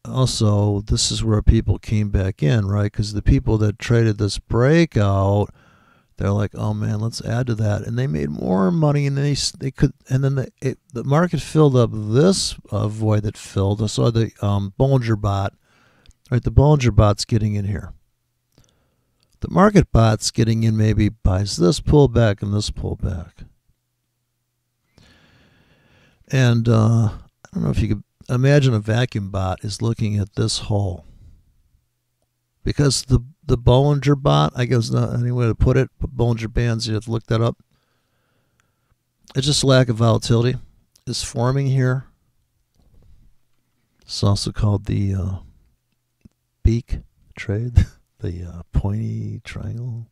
also this is where people came back in, right? Because the people that traded this breakout, they're like, oh man, let's add to that, and they made more money, and they could, and then the market filled up this void that filled. So the Bollinger Bot, right? The Bollinger Bot's getting in here. The market bot's getting in, maybe buys this pullback and this pullback. And I don't know if you could imagine a vacuum bot is looking at this hole. Because the Bollinger Bot, I guess not any way to put it, but Bollinger Bands, you have to look that up. It's just lack of volatility is forming here. It's also called the beak trade, the pointy triangle.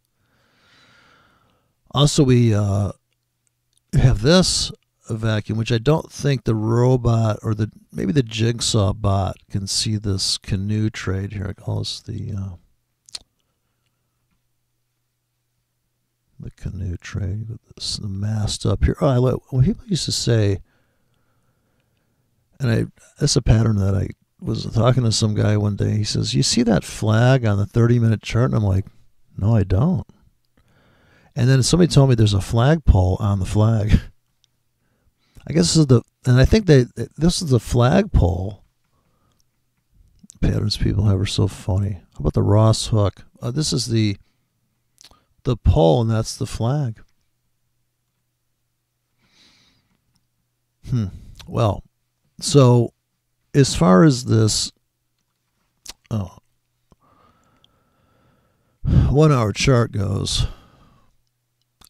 Also, we have this vacuum, which I don't think the robot or maybe the Jigsaw bot can see this canoe trade here. I call this the canoe trade with this mast up here. Oh, what people used to say, and that's a pattern that I was talking to some guy one day. He says, "You see that flag on the 30-minute chart?" And I'm like, "No, I don't." And then somebody told me there's a flagpole on the flag. I guess this is and I think this is the flagpole. Patterns people have are so funny. How about the Ross hook? This is the pole, and that's the flag. Well, so as far as this 1 hour chart goes,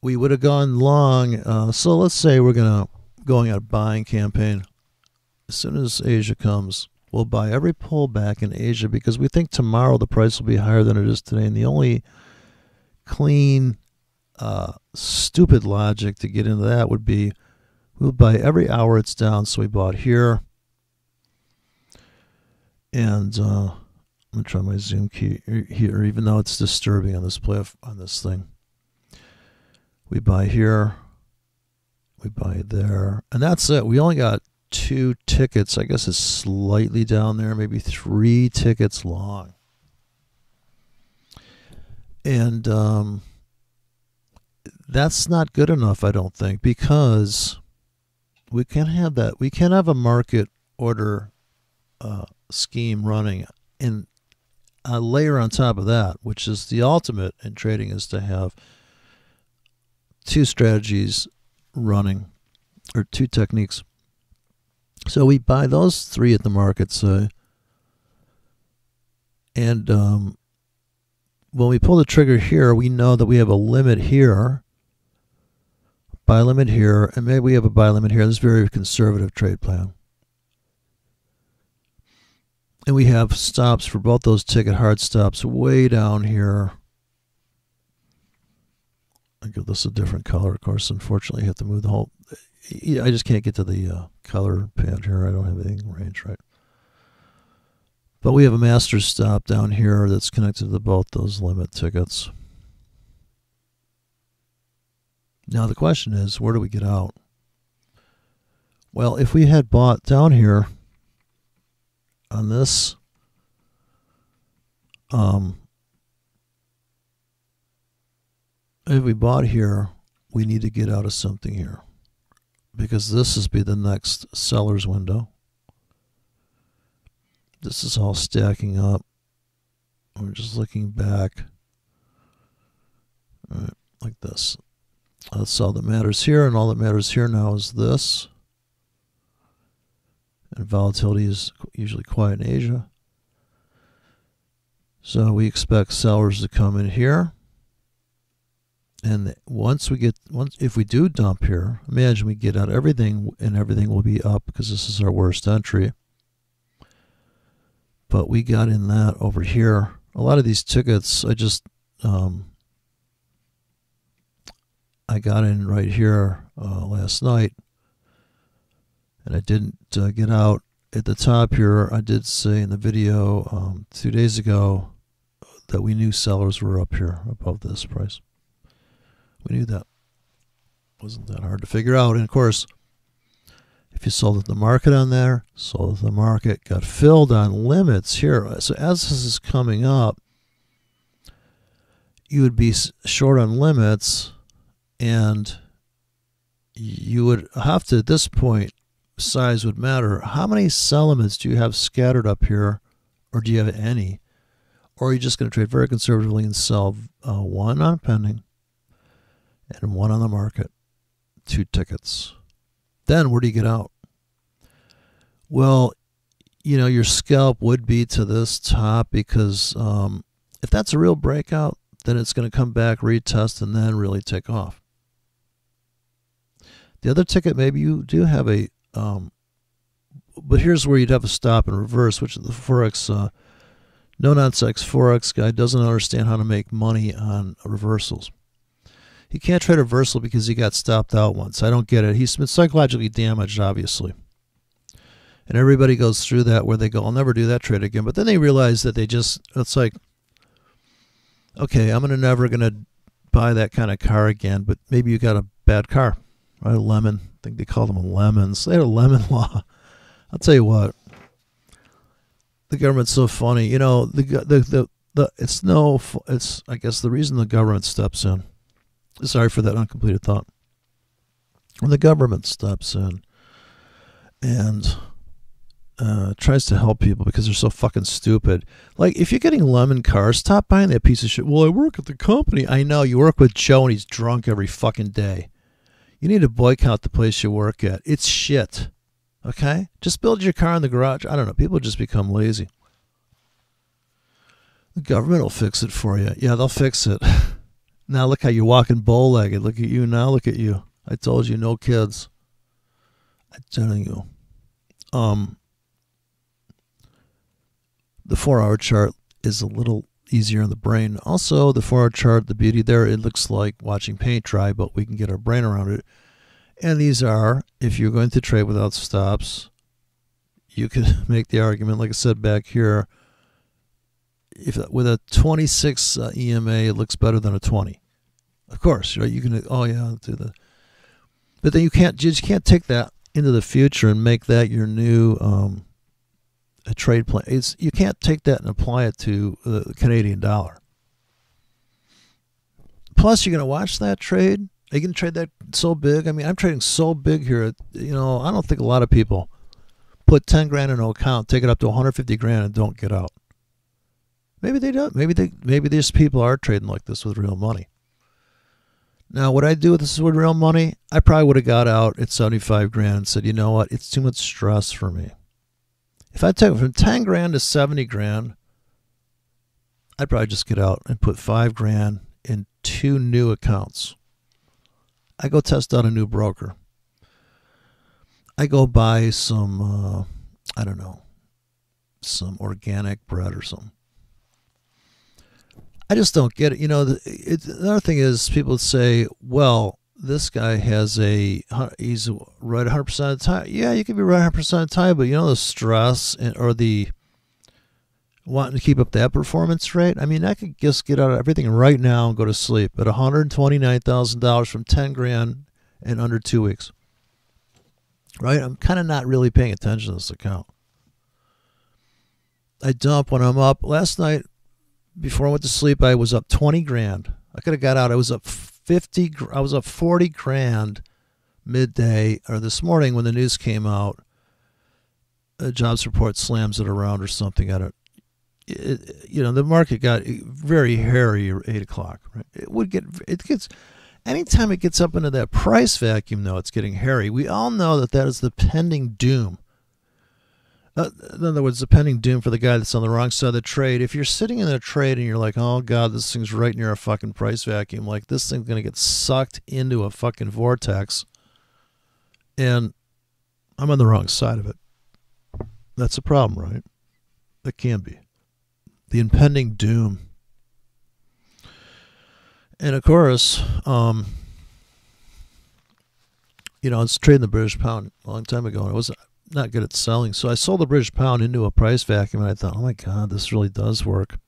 we would have gone long. So let's say we're going on a buying campaign. As soon as Asia comes, we'll buy every pullback in Asia because we think tomorrow the price will be higher than it is today. And the only clean, stupid logic to get into that would be we'll buy every hour it's down. So we bought here. And I'm going to try my zoom key here, even though it's disturbing on this thing. We buy here. We buy there, and that's it. We only got 2 tickets. I guess it's slightly down there, maybe 3 tickets long. And that's not good enough, I don't think, because we can't have that. We can't have a market order scheme running, and a layer on top of that, which is the ultimate in trading, is to have 2 strategies running, or 2 techniques. So we buy those 3 at the market, say, and when we pull the trigger here, we know that we have a limit here, buy limit here, and maybe we have a buy limit here. This is a very conservative trade plan. And we have stops for both those ticket hard stops way down here. I give this a different color, of course. Unfortunately, you have to move the whole. I just can't get to the color pad here. I don't have anything range right. But we have a master stop down here that's connected to both those limit tickets. Now the question is, where do we get out? Well, if we had bought down here on this, if we bought here, we need to get out of something here, because this is be the next seller's window. This is all stacking up. We're just looking back, all right, like this. That's all that matters here, and all that matters here now is this. And volatility is usually quiet in Asia. So we expect sellers to come in here. And if we do dump here, imagine we get out everything, and everything will be up because this is our worst entry. But we got in that over here. A lot of these tickets, I got in right here last night, and I didn't get out. at the top here, I did say in the video 2 days ago that we knew sellers were up here above this price. We knew that. Wasn't that hard to figure out. And of course, if you sold at the market on there, sold at the market, got filled on limits here. So as this is coming up, you would be short on limits, and you would have to, at this point, size would matter. How many sell limits do you have scattered up here, or do you have any? Or are you just going to trade very conservatively and sell one on pending and one on the market? 2 tickets. Then where do you get out? Well, you know, your scalp would be to this top, because if that's a real breakout, then it's going to come back, retest, and then really take off. The other ticket, maybe you do have a, but here's where you'd have a stop and reverse, which the Forex, no-nonsense Forex guy doesn't understand how to make money on reversals. He can't trade a reversal because he got stopped out once. I don't get it. He's been psychologically damaged, obviously. And everybody goes through that where they go, I'll never do that trade again. But then they realize that they just, it's like, okay, I'm never going to buy that kind of car again, but maybe you got a bad car, right? A lemon. I think they call them lemons. They had a lemon law. I'll tell you what. The government's so funny. You know, it's I guess the reason the government steps in. Sorry for that uncompleted thought. When the government steps in and tries to help people because they're so fucking stupid. Like, if you're getting lemon cars, stop buying that piece of shit. Well, I work at the company. I know, you work with Joe and he's drunk every fucking day. You need to boycott the place you work at. It's shit. Okay? Just build your car in the garage. I don't know. People just become lazy. The government will fix it for you. Yeah, they'll fix it. Now look how you're walking bow-legged. Look at you now. Look at you. I told you, no kids. I'm telling you. The 4-hour chart is a little easier in the brain. Also, the 4-hour chart, the beauty there, it looks like watching paint dry, but we can get our brain around it. And these are, if you're going to trade without stops, you could make the argument, like I said back here, if with a 26 EMA, it looks better than a 20. Of course, right? You can, oh yeah, do the. But then you just can't take that into the future and make that your new a trade plan. You can't take that and apply it to the Canadian dollar. Plus, you're going to watch that trade. Are you going to trade that so big? I mean, I'm trading so big here. You know, I don't think a lot of people put 10 grand in an account, take it up to 150 grand, and don't get out. Maybe they don't. Maybe these people are trading like this with real money. Now, what I do with this with real money, I probably would have got out at 75 grand and said, you know what, it's too much stress for me. If I take it from 10 grand to 70 grand, I'd probably just get out and put 5 grand in 2 new accounts. I go test out a new broker. I go buy some, I don't know, some organic bread or something. I just don't get it. You know, another thing is people say, well, this guy he's right 100% of the time. Yeah, you can be right 100% of the time, but you know the stress or the wanting to keep up that performance rate? I mean, I could just get out of everything right now and go to sleep at $129,000 from 10 grand in under 2 weeks. Right? I'm kind of not really paying attention to this account. I dump when I'm up. Last night, before I went to sleep, I was up 20 grand. I could have got out. I was up 40 grand midday, or this morning when the news came out. A jobs report slams it around or something at it. You know, the market got very hairy at 8 o'clock. Right? It gets anytime it gets up into that price vacuum, though, it's getting hairy. We all know that is the pending doom. In other words, the pending doom for the guy that's on the wrong side of the trade. If you're sitting in a trade and you're like, oh, God, this thing's right near a fucking price vacuum, like this thing's going to get sucked into a fucking vortex, and I'm on the wrong side of it. That's a problem, right? That can be. The impending doom. And, of course, you know, I was trading the British pound a long time ago, and not good at selling. So I sold the British pound into a price vacuum, and I thought, oh my God, this really does work.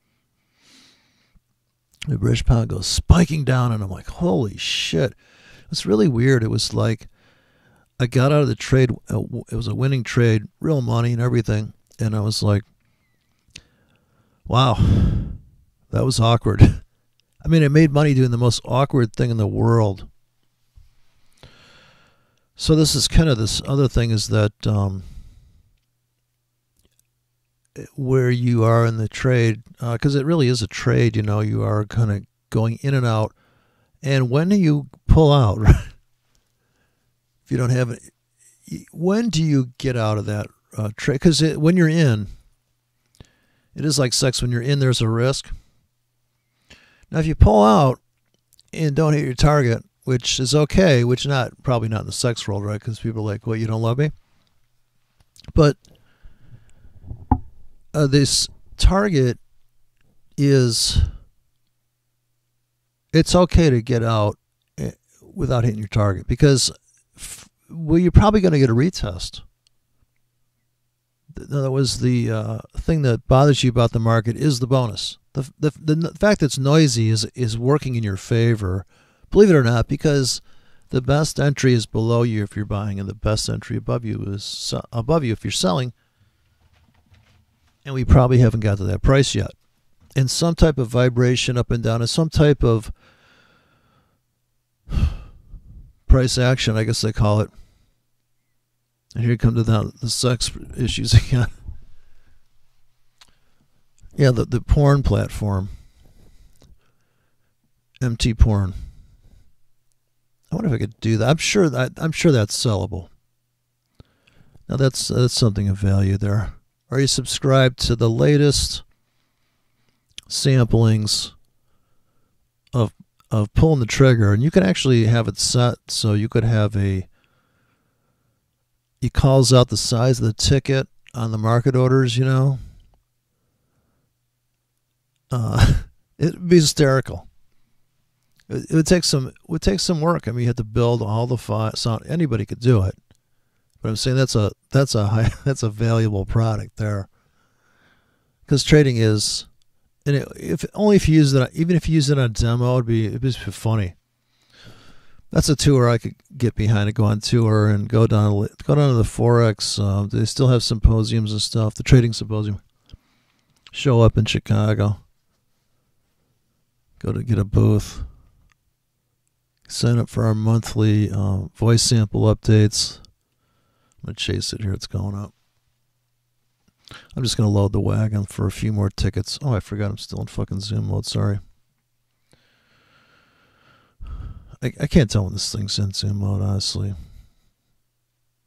The British pound goes spiking down, and I'm like, holy shit. It was really weird. It was like I got out of the trade. It was a winning trade, real money and everything. And I was like, wow, that was awkward. I mean, I made money doing the most awkward thing in the world. So this is kind of this other thing is that where you are in the trade, because it really is a trade, you know, you are kind of going in and out. And when do you pull out, right? If you don't have it, when do you get out of that trade? Because when you're in, it is like sex. When you're in, there's a risk. Now, if you pull out and don't hit your target, which is okay, which probably not in the sex world, right? Because people are like, what, you don't love me? But this target is, it's okay to get out without hitting your target because, well, you're probably going to get a retest. That was the thing that bothers you about the market is the bonus. The fact that it's noisy is working in your favor, believe it or not, because the best entry is below you if you're buying, and the best entry above you is above you if you're selling. And we probably haven't got to that price yet. And some type of vibration up and down, and some type of price action, I guess they call it. And here come to the sex issues again. Yeah, the porn platform. MT porn. I wonder if I could do that. I'm sure that's sellable. Now that's something of value there. Are you subscribed to the latest samplings of pulling the trigger? And you can actually have it set so you could have he calls out the size of the ticket on the market orders, you know. It'd be hysterical. It would take some work. I mean, you have to build all the files. Anybody could do it, but I'm saying that's a valuable product there. Because trading is, and if you use it, even if you use it on a demo, it'd be funny. That's a tour I could get behind, to go on tour and go down to the Forex. They still have symposiums and stuff. The trading symposium. Show up in Chicago. Go to get a booth. Sign up for our monthly voice sample updates. I'm going to chase it here. It's going up. I'm just going to load the wagon for a few more tickets. Oh, I forgot I'm still in fucking Zoom mode. Sorry. I can't tell when this thing's in Zoom mode, honestly.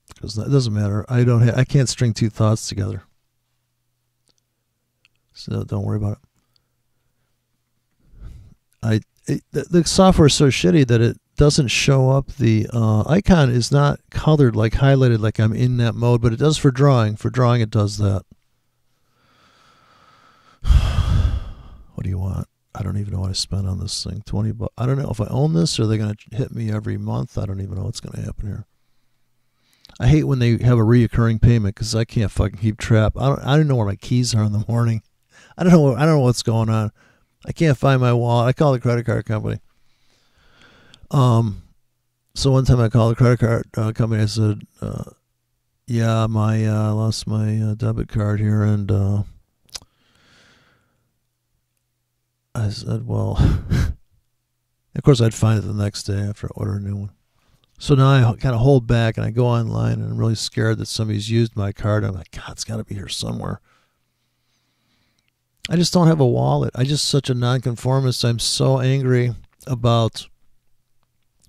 Because that doesn't matter. I can't string two thoughts together. So don't worry about it. The software is so shitty that it doesn't show up. The icon is not colored, like highlighted, like I'm in that mode, but it does for drawing. For drawing, it does that. What do you want? I don't even know what I spent on this thing. $20. I don't know if I own this or they're going to hit me every month. I don't even know what's going to happen here. I hate when they have a reoccurring payment because I can't fucking keep track. I don't know where my keys are in the morning. I don't know what's going on. I can't find my wallet. I call the credit card company. So one time I called the credit card company. I said, yeah, I lost my debit card here, and I said, well, of course I'd find it the next day after I order a new one. So now I kind of hold back, and I go online, and I'm really scared that somebody's used my card. I'm like, God, it's got to be here somewhere. I just don't have a wallet. I'm just such a nonconformist. I'm so angry about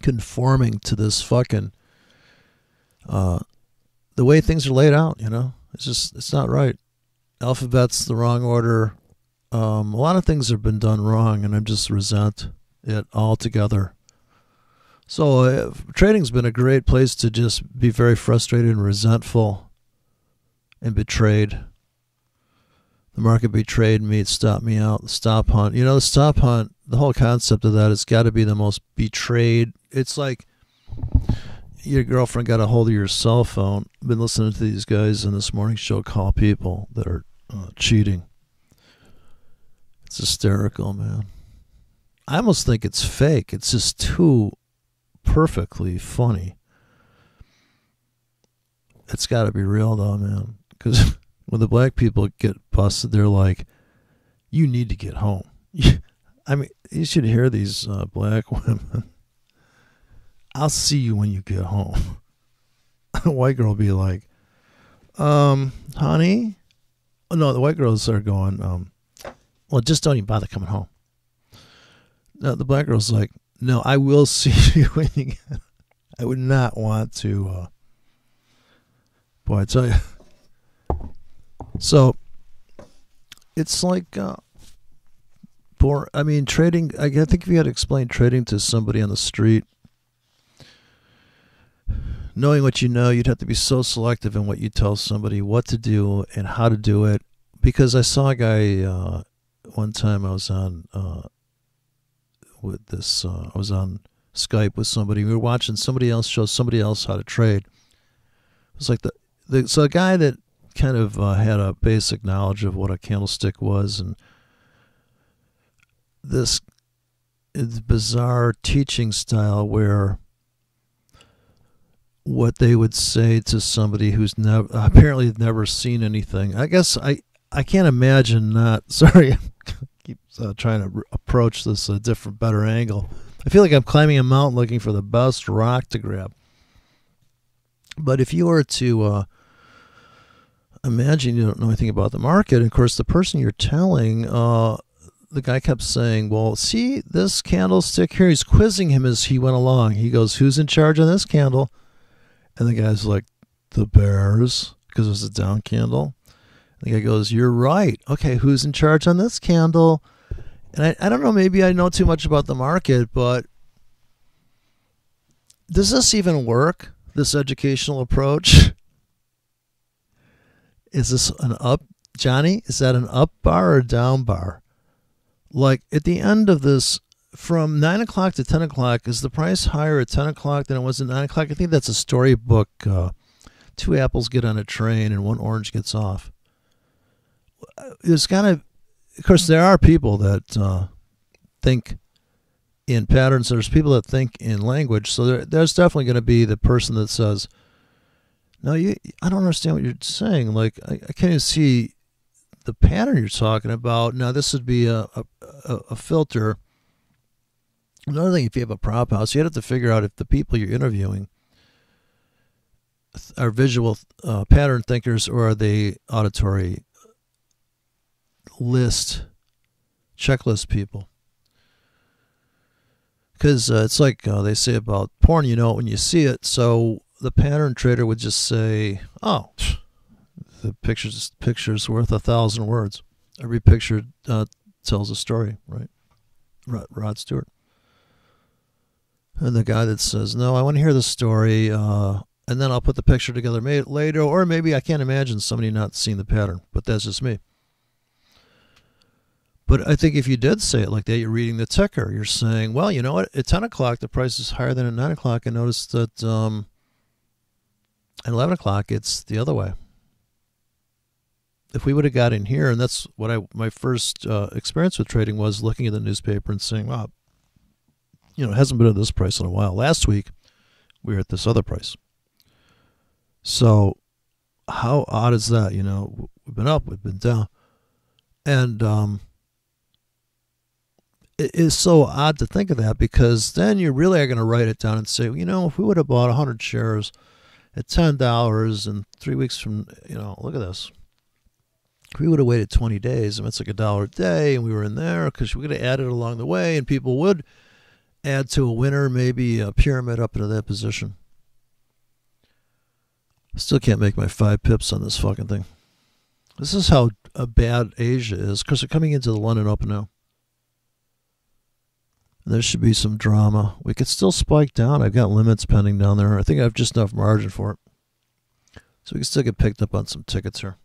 conforming to this fucking the way things are laid out, you know. It's not right. Alphabet's the wrong order. A lot of things have been done wrong, and I just resent it altogether. So trading's been a great place to just be very frustrated and resentful and betrayed. The market betrayed me. It stopped me out. The stop hunt. You know, the stop hunt, the whole concept of that has got to be the most betrayed. It's like your girlfriend got a hold of your cell phone. I've been listening to these guys in this morning show call people that are cheating. It's hysterical, man. I almost think it's fake. It's just too perfectly funny. It's got to be real, though, man. Because when the black people get busted, they're like, you need to get home. I mean, you should hear these black women. I'll see you when you get home. A white girl will be like, honey? Oh, no, the white girls are going, well, just don't even bother coming home. No, the black girl's like, no, I will see you when you get home. I would not want to, boy, I tell you. So, it's like, trading, I think if you had to explain trading to somebody on the street, knowing what you know, you'd have to be so selective in what you tell somebody what to do and how to do it. Because I saw a guy one time I was on I was on Skype with somebody. We were watching somebody else show somebody else how to trade. It was like so a guy that kind of had a basic knowledge of what a candlestick was, and this bizarre teaching style where what they would say to somebody who's apparently never seen anything. I guess I can't imagine not. Sorry, I keep trying to approach this a different, better angle. I feel like I'm climbing a mountain looking for the best rock to grab. But if you were to imagine you don't know anything about the market, and of course the person you're telling, the guy kept saying, well, see this candlestick here? He's quizzing him as he went along. He goes, who's in charge on this candle? And the guy's like, the bears, because it was a down candle. And the guy goes, you're right. Okay, who's in charge on this candle? And I don't know, maybe I know too much about the market, but does this even work, this educational approach? Is this an up, Johnny? Is that an up bar or a down bar? Like, at the end of this, from 9 o'clock to 10 o'clock, is the price higher at 10 o'clock than it was at 9 o'clock? I think that's a storybook. 2 apples get on a train and 1 orange gets off. There's kind of course, there are people that think in patterns. There's people that think in language. So there's definitely going to be the person that says, no, I don't understand what you're saying. Like, I can't even see the pattern you're talking about. Now, this would be a filter. Another thing, if you have a prop house, you have to figure out if the people you're interviewing are visual pattern thinkers or are they auditory checklist people. Because it's like they say about porn, you know it when you see it. So the pattern trader would just say, oh, the picture's worth 1,000 words. Every picture tells a story, right? Rod Stewart. And the guy that says, no, I want to hear the story, and then I'll put the picture together later, or maybe I can't imagine somebody not seeing the pattern, but that's just me. But I think if you did say it like that, you're reading the ticker. You're saying, well, you know what? At 10 o'clock, the price is higher than at 9 o'clock. I noticed that at 11 o'clock, it's the other way. If we would have got in here, and that's what my first experience with trading was, looking at the newspaper and saying, wow, you know, it hasn't been at this price in a while. Last week, we were at this other price. So how odd is that? You know, we've been up, we've been down. And it is so odd to think of that, because then you really are going to write it down and say, well, you know, if we would have bought 100 shares at $10 and 3 weeks from, you know, look at this. If we would have waited 20 days, and it's like $1 a day, and we were in there, because we could have added along the way, and people would add to a winner, maybe a pyramid up into that position. Still can't make my 5 pips on this fucking thing. This is how bad Asia is, because they're coming into the London Open now. There should be some drama. We could still spike down. I've got limits pending down there. I think I have just enough margin for it. So we can still get picked up on some tickets here.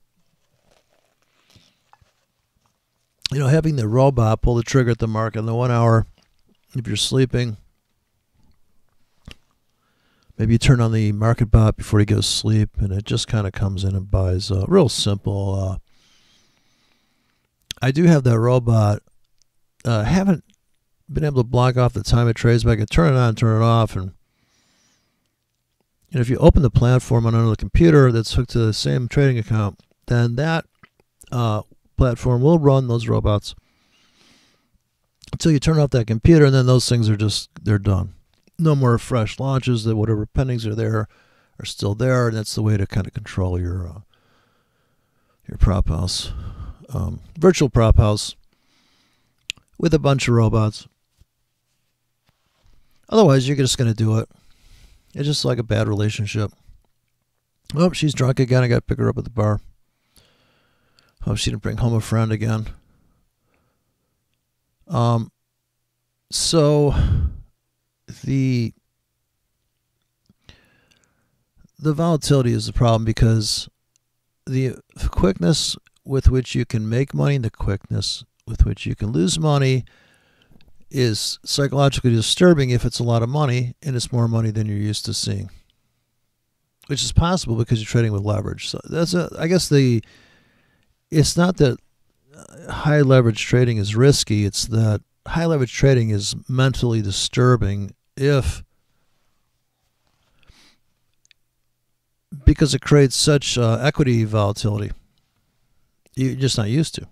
You know, having the robot pull the trigger at the market in the 1 hour, if you're sleeping, Maybe you turn on the market bot before you go to sleep, and it just kind of comes in and buys real simple. I do have that robot. Haven't been able to block off the time it trades, but I can turn it on, turn it off, and if you open the platform on another computer that's hooked to the same trading account, then that platform will run those robots until you turn off that computer, and then those things they're done. No more fresh launches. That whatever pendings are there are still there, and that's the way to kind of control your prop house, virtual prop house with a bunch of robots. Otherwise, you're just going to do it. It's just like a bad relationship. Oh, she's drunk again. I got to pick her up at the bar. Hope she didn't bring home a friend again. So the volatility is the problem, because the quickness with which you can make money and the quickness with which you can lose money is psychologically disturbing if it's a lot of money and it's more money than you're used to seeing, which is possible because you're trading with leverage. So it's not that high leverage trading is risky. It's that high leverage trading is mentally disturbing because it creates such equity volatility. You're just not used to.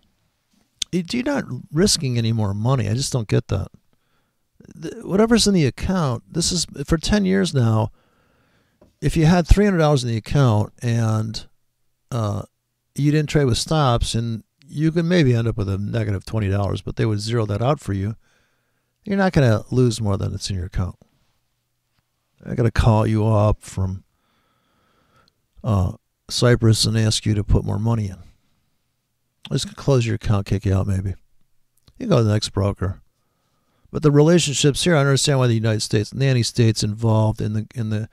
You're not risking any more money. I just don't get that. Whatever's in the account, this is for 10 years now. If you had $300 in the account and you didn't trade with stops, and you could maybe end up with a negative $20, but they would zero that out for you, you're not going to lose more than it's in your account. I got to call you up from Cyprus and ask you to put more money in. I'm just going to close your account, kick you out maybe. You go to the next broker. But the relationships here, I understand why the United States, nanny states involved in the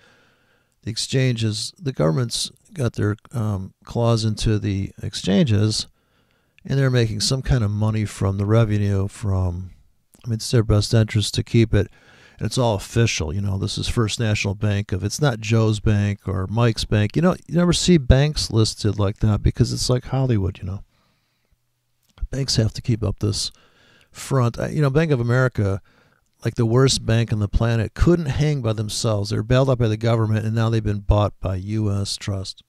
exchanges. The government's got their claws into the exchanges, and they're making some kind of money from the revenue from, it's their best interest to keep it. And it's all official. This is First National Bank it's not Joe's Bank or Mike's Bank. You never see banks listed like that because it's like Hollywood, Banks have to keep up this front. Bank of America, like the worst bank on the planet, couldn't hang by themselves. They were bailed out by the government, and now they've been bought by U.S. Trust.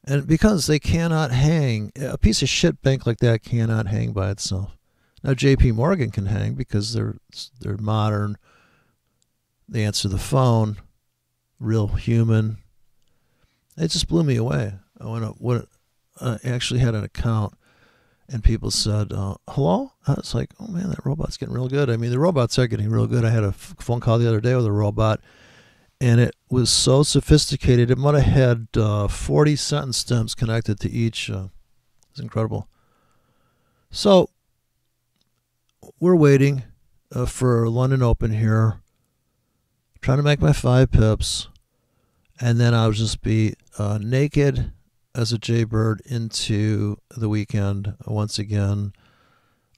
And because they cannot hang, a piece of shit bank like that cannot hang by itself. Now J.P. Morgan can hang because they're modern. They answer the phone, real human. It just blew me away. I actually had an account, and people said, hello? I was like, oh man, that robot's getting real good. The robots are getting real good. I had a phone call the other day with a robot, and it was so sophisticated. It might have had 40 sentence stems connected to each. It's incredible. So we're waiting for London Open here, trying to make my 5 pips, and then I'll just be naked as a jaybird into the weekend once again,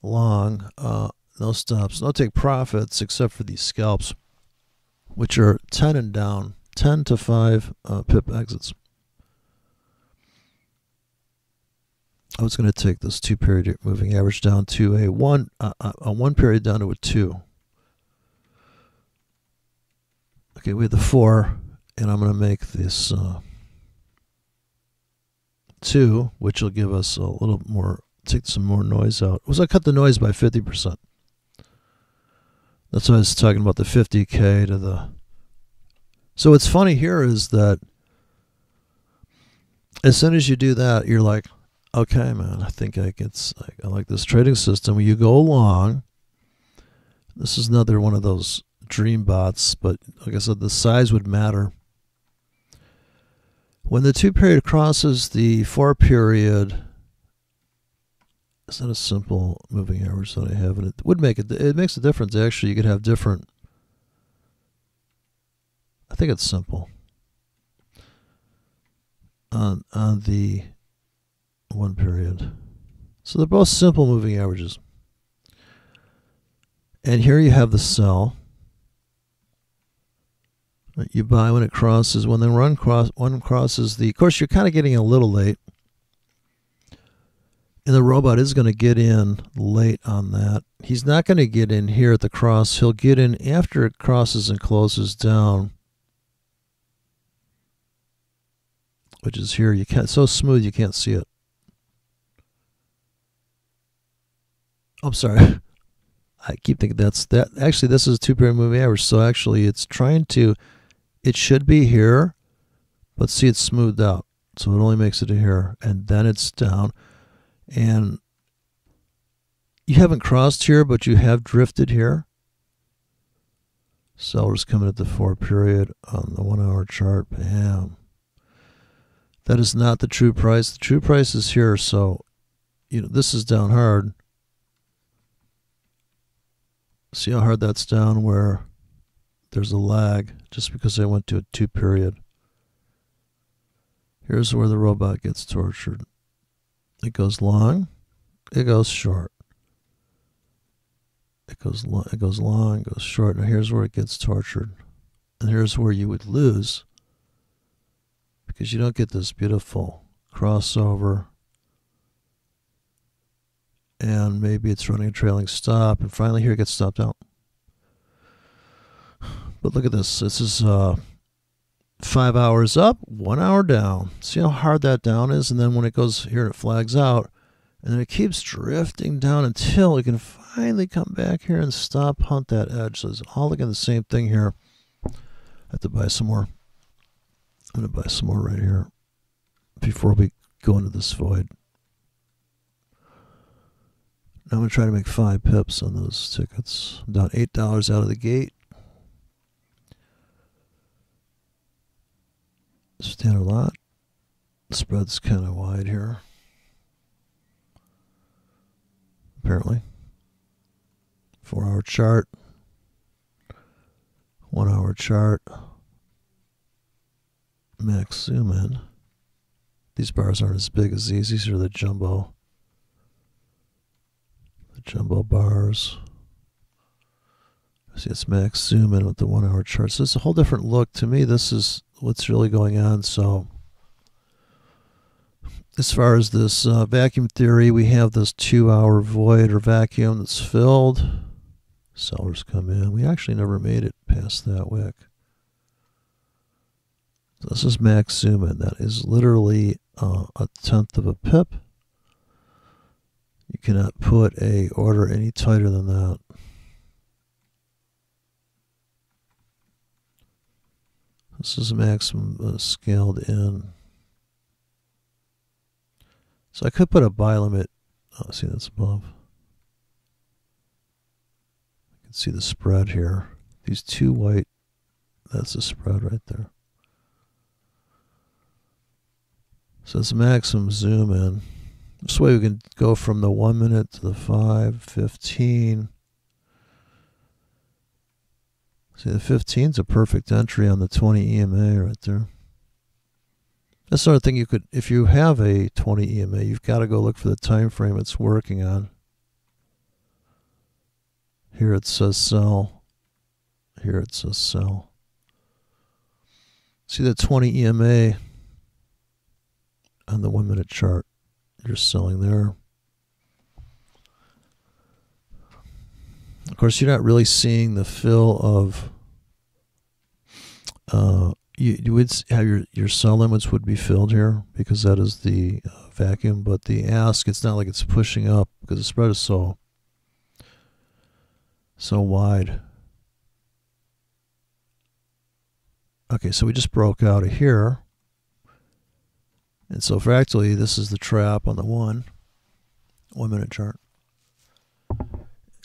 long, no stops, no take profits except for these scalps, which are 10 and down, 10 to 5 pip exits. I was going to take this 2-period moving average down to a 1 period down to a 2. Okay, we have the 4, and I'm going to make this 2, which will give us a little more, take some more noise out. I cut the noise by 50%. That's why I was talking about the 50K to the. So what's funny here is that as soon as you do that, you're like, okay, man, I think I like this trading system. When you go along, this is another one of those dream bots, but like I said, the size would matter. When the 2-period crosses the 4-period, it's not a simple moving average that I have, and it makes a difference. Actually, you could have different. I think it's simple on the 1 period. So they're both simple moving averages. And here you have the sell. You buy when it crosses, when the one crosses the, of course you're kind of getting a little late. And the robot is going to get in late on that. He's not going to get in here at the cross. He'll get in after it crosses and closes down, which is here. You can't, it's so smooth you can't see it. I'm sorry. I keep thinking that's that. Actually, this is a 2-period moving average. So actually, it's trying to, it should be here, but see, it's smoothed out. So it only makes it to here, and then it's down. And you haven't crossed here, but you have drifted here. Sellers coming at the 4-period on the 1-hour chart. Bam. That is not the true price. The true price is here. So, you know, this is down hard. See how hard that's down where there's a lag just because I went to a 2-period. Here's where the robot gets tortured. It goes long, it goes short. It goes long, it goes short. Now here's where it gets tortured. And here's where you would lose because you don't get this beautiful crossover. And maybe it's running a trailing stop. And finally here it gets stopped out. But look at this. This is 5 hours up, 1 hour down. See how hard that down is? And then when it goes here, it flags out. And then it keeps drifting down until it can finally come back here and stop, hunt that edge. So it's all again the same thing here. I have to buy some more. I'm going to buy some more right here before we go into this void. Now I'm going to try to make 5 pips on those tickets. I'm down $8 out of the gate. Standard lot. Spread's kind of wide here. Apparently. 4-hour chart. 1-hour chart. Max zoom in. These bars aren't as big as these. These are the jumbo. The jumbo bars. See, it's max zoom in with the 1-hour chart. So it's a whole different look. To me, this is what's really going on. So as far as this vacuum theory, we have this 2-hour void or vacuum that's filled. Sellers come in. We actually never made it past that wick. So this is max zoom in. That is literally a tenth of a pip. You cannot put a order any tighter than that. This is maximum scaled in. So I could put a buy limit. Oh, see, that's above. You can see the spread here. These two white, that's the spread right there. So it's maximum zoom in. This way we can go from the 1 minute to the 5, 15. See, the 15 is a perfect entry on the 20 EMA right there. That's sort of thing you could, if you have a 20 EMA, you've got to go look for the time frame it's working on. Here it says sell. Here it says sell. See the 20 EMA on the 1 minute chart. You're selling there. Of course, you're not really seeing the fill of. You would have your sell limits would be filled here because that is the vacuum, but the ask, it's not like it's pushing up because the spread is so wide. Okay, so we just broke out of here. And so fractally, this is the trap on the 1 minute chart.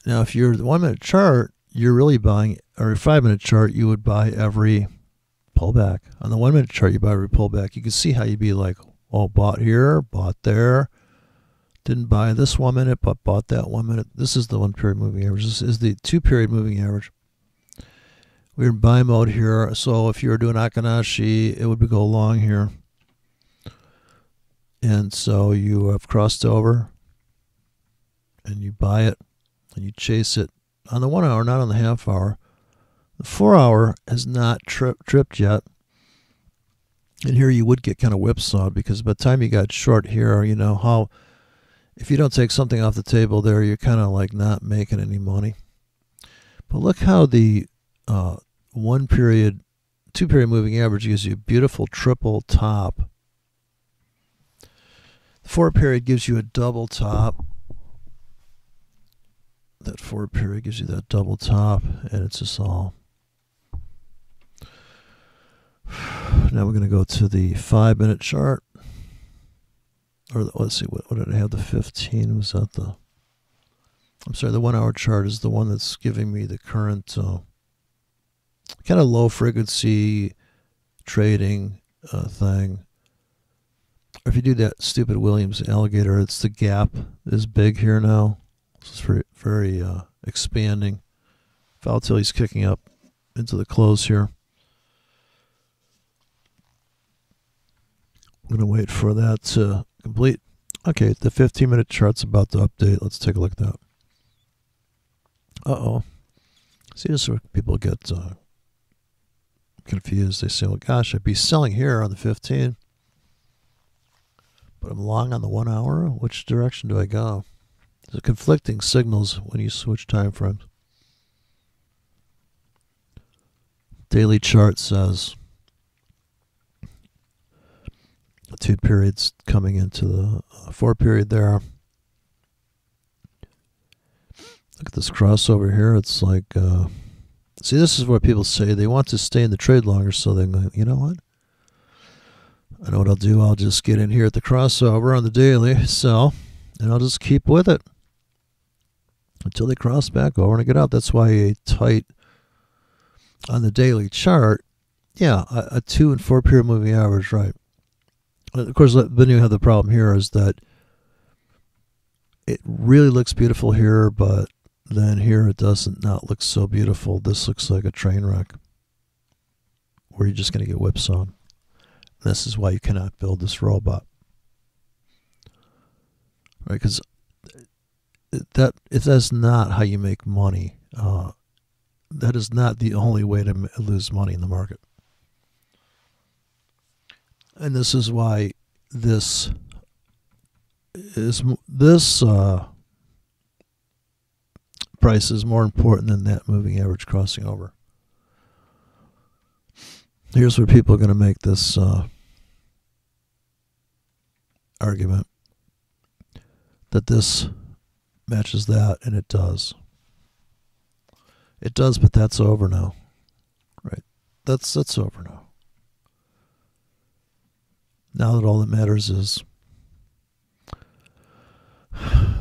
Now, if you're the 1 minute chart, you're really buying, or a 5 minute chart, you would buy every pullback. On the 1 minute chart, you buy every pullback. You can see how you'd be like, oh, bought here, bought there. Didn't buy this 1 minute, but bought that 1 minute. This is the 1 period moving average. This is the 2 period moving average. We're in buy mode here. So if you're doing Akanashi, it would go long here. And so you have crossed over and you buy it and you chase it on the 1 hour, not on the half hour. The 4-hour has not tripped yet. And here you would get kind of whipsawed because by the time you got short here, you know how if you don't take something off the table there, you're kind of like not making any money. But look how the 1 period, 2 period moving average gives you a beautiful triple top. The 4 period gives you a double top. That 4 period gives you that double top, and it's just all. Now we're going to go to the 5-minute chart. Or let's see, what did I have? The 15 was that the. I'm sorry, the 1-hour chart is the one that's giving me the current kind of low frequency trading thing. Or if you do that stupid Williams alligator, it's the gap is big here now. It's very, very expanding. Volatility's kicking up into the close here. I'm going to wait for that to complete. Okay, the 15-minute chart's about to update. Let's take a look at that. Uh-oh. See, this is where people get confused. They say, well, gosh, I'd be selling here on the 15, but I'm long on the 1 hour. Which direction do I go? There's conflicting signals when you switch time frames. Daily chart says the 2 periods coming into the 4 period there. Look at this crossover here. It's like, see, this is what people say. They want to stay in the trade longer, so they're going, you know what? I know what I'll do. I'll just get in here at the crossover on the daily, sell, and I'll just keep with it until they cross back over and I get out. That's why a tight on the daily chart, yeah, a 2 and 4 period moving average, right? Of course, then you have the problem here is that it really looks beautiful here, but then here it doesn't not look so beautiful. This looks like a train wreck where you're just going to get whipsawed. This is why you cannot build this robot, right? Because that's not how you make money. That is not the only way to lose money in the market. And this is why this price is more important than that moving average crossing over. Here's where people are going to make this argument that this matches that, and it does. It does, but that's over now, right? That's over now. Now that all that matters is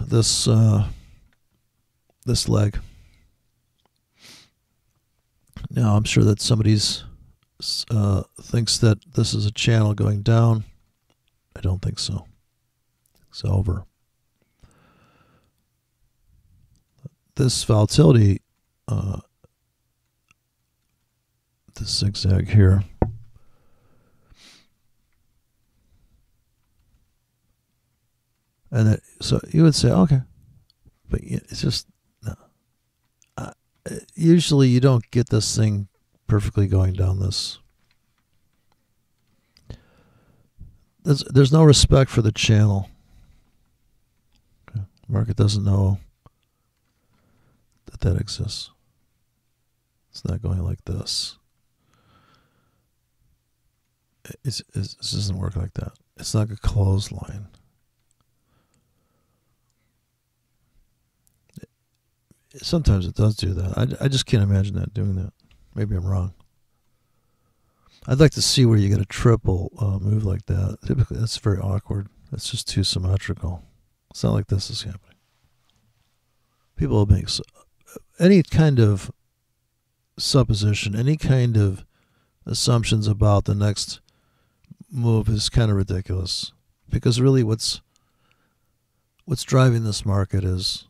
this this leg. Now I'm sure that somebody's thinks that this is a channel going down. I don't think so. It's over. This volatility, this zigzag here, and that, so you would say, okay, but it's just no. Usually you don't get this thing perfectly going down this. There's no respect for the channel. Okay. Market doesn't know that exists. It's not going like this. It doesn't work like that. It's like a clothesline. Sometimes it does do that. I just can't imagine that doing that. Maybe I'm wrong. I'd like to see where you get a triple move like that. Typically, that's very awkward. That's just too symmetrical. It's not like this is happening. People will make any kind of supposition, any kind of assumptions about the next move is kind of ridiculous. Because really what's driving this market is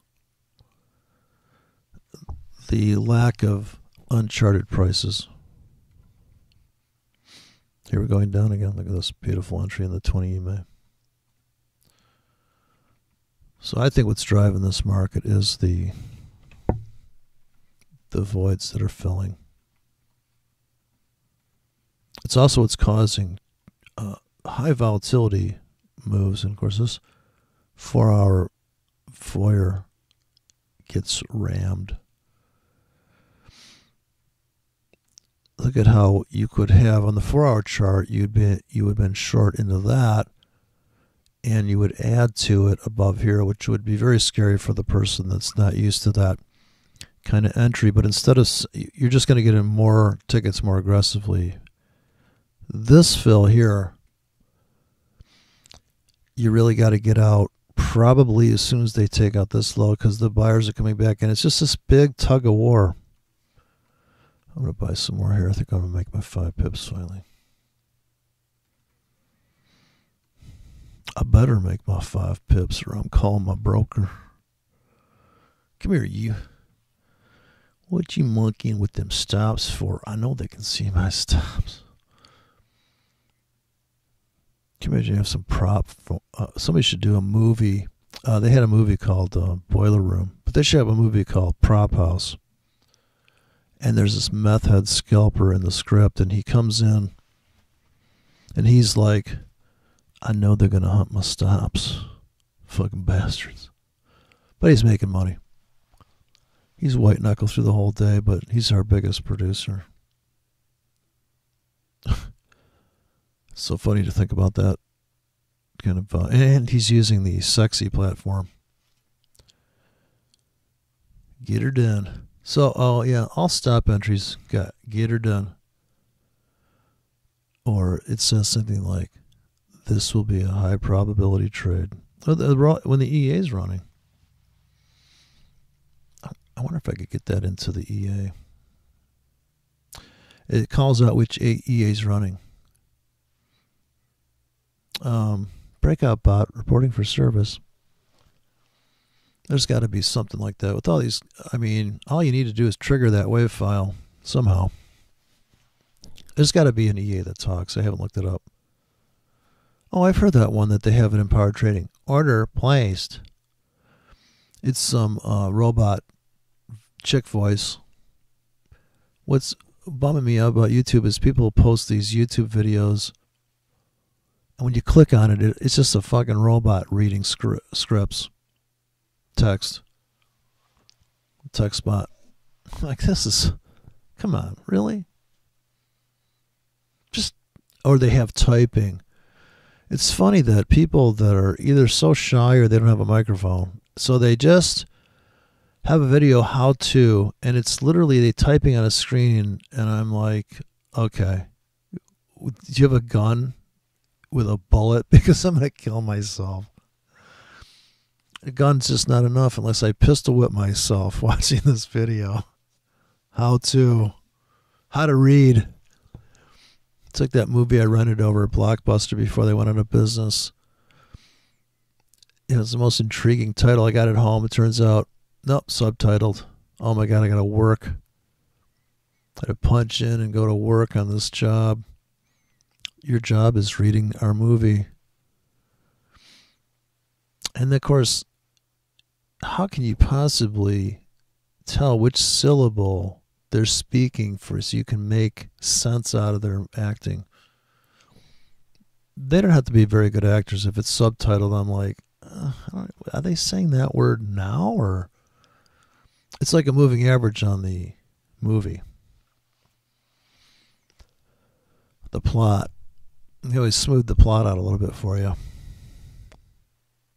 the lack of uncharted prices. Here we're going down again. Look at this beautiful entry in the 20 EMA. So I think what's driving this market is the voids that are filling. It's also what's causing high volatility moves. And of course, this 4-hour foyer gets rammed. Look at how you could have on the 4-hour chart, you would have been short into that, and you would add to it above here, which would be very scary for the person that's not used to that kind of entry. But instead of, you're just going to get in more tickets more aggressively. This fill here, you really got to get out probably as soon as they take out this low, because the buyers are coming back, and it's just this big tug of war. I'm going to buy some more here. I think I'm going to make my 5 pips finally. I better make my 5 pips or I'm calling my broker. Come here, you. What you monkeying with them stops for? I know they can see my stops. Can you imagine you have some prop? Somebody should do a movie. They had a movie called Boiler Room, but they should have a movie called Prop House. And there's this meth head scalper in the script, and he comes in, and he's like, I know they're going to hunt my stops. Fucking bastards. But he's making money. He's white knuckle through the whole day, but he's our biggest producer. So funny to think about that kind of, and he's using the sexy platform. Get her done. So, oh yeah, all stop entries got get her done. Or it says something like, this will be a high probability trade. When the EA is running. I wonder if I could get that into the EA. It calls out which EA is running. Breakout bot reporting for service. There's got to be something like that. With all these, I mean, all you need to do is trigger that wave file somehow. There's got to be an EA that talks. I haven't looked it up. Oh, I've heard that one that they have it in Power Trading. Order placed. It's some robot chick voice. What's bumming me out about YouTube is people post these YouTube videos, and when you click on it, it's just a fucking robot reading scripts. Text bot. Like, this is, come on, really? Just, or they have typing. It's funny that people that are either so shy or they don't have a microphone, so they just have a video how to, and it's literally they typing on a screen, and I'm like, okay, do you have a gun with a bullet? Because I'm going to kill myself. A gun's just not enough unless I pistol whip myself watching this video. How to read. It's like that movie I rented over at Blockbuster before they went out of business. It was the most intriguing title. I got it home. It turns out, nope, subtitled. Oh my God, I got to work. I had to punch in and go to work on this job. Your job is reading our movie. And of course, how can you possibly tell which syllable they're speaking for so you can make sense out of their acting? They don't have to be very good actors. If it's subtitled, I'm like, are they saying that word now? Or it's like a moving average on the movie. The plot. You always smooth the plot out a little bit for you.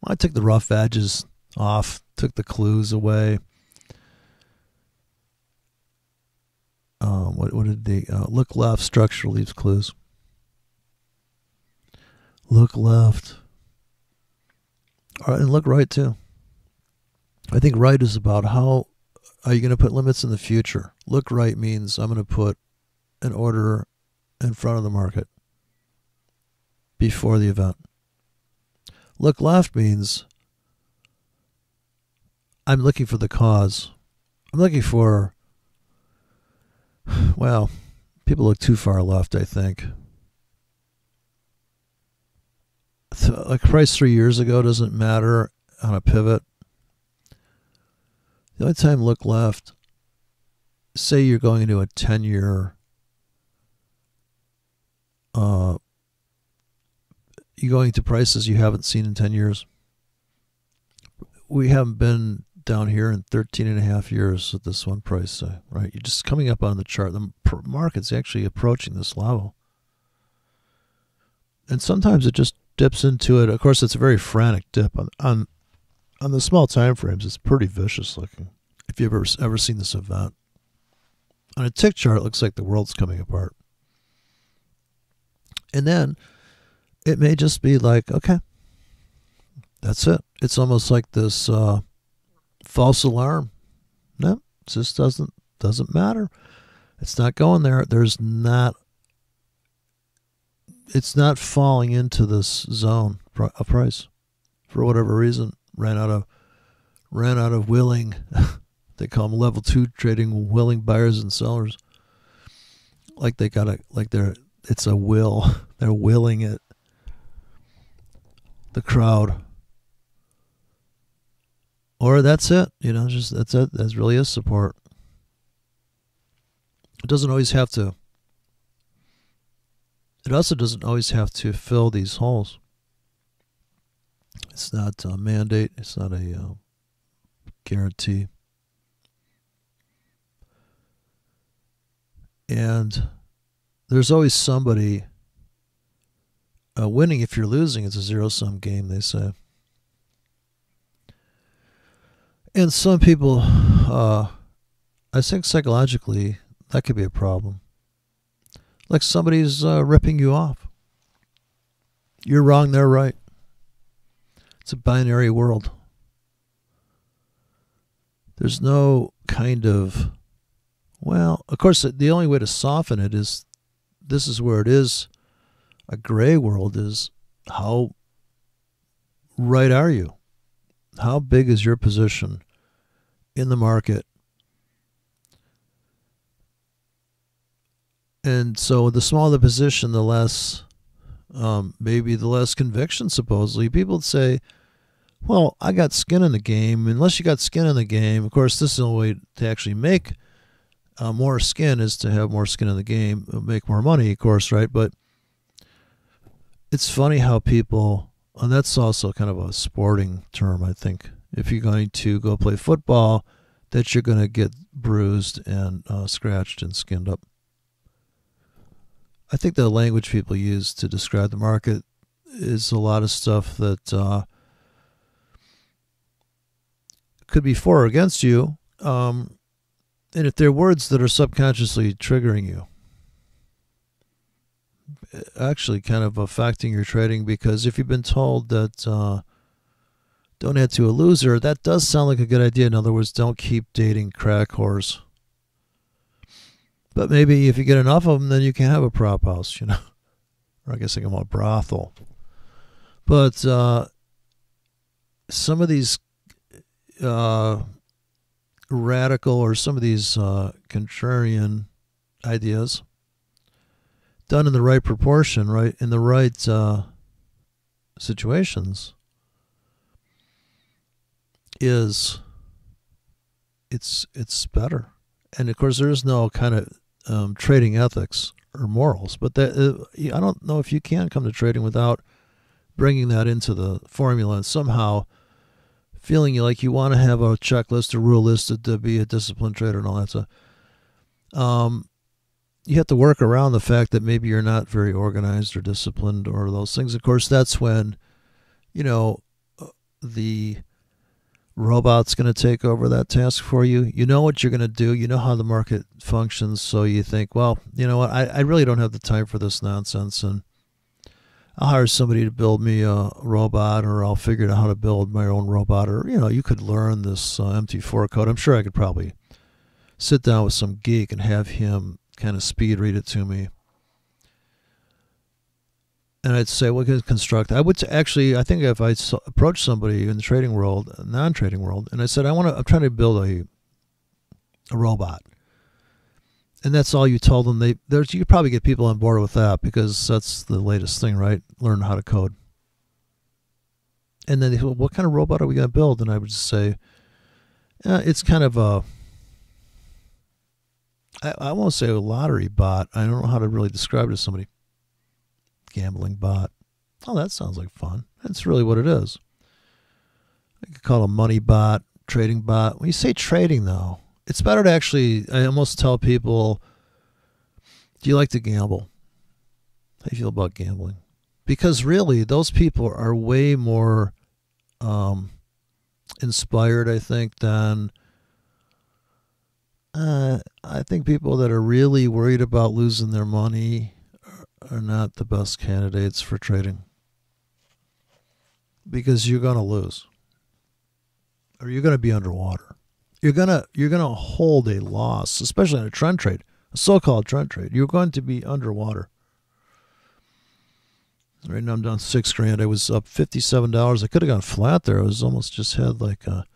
I took the rough edges off, took the clues away. What did they look left? Structure leaves clues. Look left. All right, and look right too. I think right is about how are you going to put limits in the future. Look right means I'm going to put an order in front of the market before the event. Look left means I'm looking for the cause. I'm looking for, well, people look too far left, I think. A price 3 years ago doesn't matter on a pivot. The only time look left, say you're going into a 10-year you're going to prices you haven't seen in 10 years. We haven't been down here in 13 and a half years at this one price, right? You're just coming up on the chart. The market's actually approaching this level. And sometimes it just dips into it. Of course, it's a very frantic dip. On the small time frames, it's pretty vicious looking. If you've ever seen this event. On a tick chart, it looks like the world's coming apart. And then it may just be like, okay, that's it. It's almost like this false alarm. No, it just doesn't matter. It's not going there. It's not falling into this zone of price for whatever reason. Ran out of willing. They call them level 2 trading, willing buyers and sellers. It's a will. They're willing it. The crowd. Or that's it. Just that's it. That really is support. It doesn't always have to. It also doesn't always have to fill these holes. It's not a mandate. It's not a guarantee. And there's always somebody winning. If you're losing, it's a zero-sum game, they say. And some people, I think psychologically, that could be a problem. Like somebody's ripping you off. You're wrong, they're right. It's a binary world. There's no kind of, well, of course, the only way to soften it is, this is where it is, a gray world, is how right are you? How big is your position in the market? And so the smaller the position, the less, maybe the less conviction, supposedly. People would say, well, I got skin in the game. Unless you got skin in the game, of course, this is the only way to actually make more skin, is to have more skin in the game, make more money, of course, right? But it's funny how people, and that's also kind of a sporting term, I think. If you're going to go play football, that you're going to get bruised and scratched and skinned up. I think the language people use to describe the market is a lot of stuff that could be for or against you. And if they're words that are subconsciously triggering you, actually kind of affecting your trading, because if you've been told that don't add to a loser, that does sound like a good idea. In other words, don't keep dating crack whores. But maybe if you get enough of them, then you can have a prop house, Or I guess I can want a brothel. But some of these radical, or some of these contrarian ideas, done in the right proportion, right, in the right situations, it's better. And of course, there is no kind of trading ethics or morals, but that I don't know if you can come to trading without bringing that into the formula and somehow feeling like you want to have a checklist or rule list to be a disciplined trader and all that stuff. You have to work around the fact that maybe you're not very organized or disciplined or those things. Of course, that's when, the robot's going to take over that task for you. You know what you're going to do. You know how the market functions. So you think, well, you know what? I really don't have the time for this nonsense. And I'll hire somebody to build me a robot, or I'll figure out how to build my own robot. Or, you could learn this MT4 code. I'm sure I could probably sit down with some geek and have him kind of speed read it to me. And I'd say, what can construct? I would actually, I think if I approached somebody in the trading world, non-trading world, and I said, I'm trying to build a robot. And that's all you told them. You could probably get people on board with that, because that's the latest thing, right? Learn how to code. And then they said, well, what kind of robot are we going to build? And I would just say, it's kind of I won't say a lottery bot. I don't know how to really describe it to somebody. gambling bot. Oh, that sounds like fun. That's really what it is. You could call it a money bot, trading bot. When you say trading, though, it's better to actually, I almost tell people, do you like to gamble? How do you feel about gambling? Because really, those people are way more inspired, I think, than I think people that are really worried about losing their money are not the best candidates for trading. Because you're going to lose. Or you're going to be underwater. You're going to hold a loss, especially in a trend trade, a so-called trend trade. You're going to be underwater. Right now I'm down $6,000. I was up $57. I could have gone flat there. I was almost just had like a,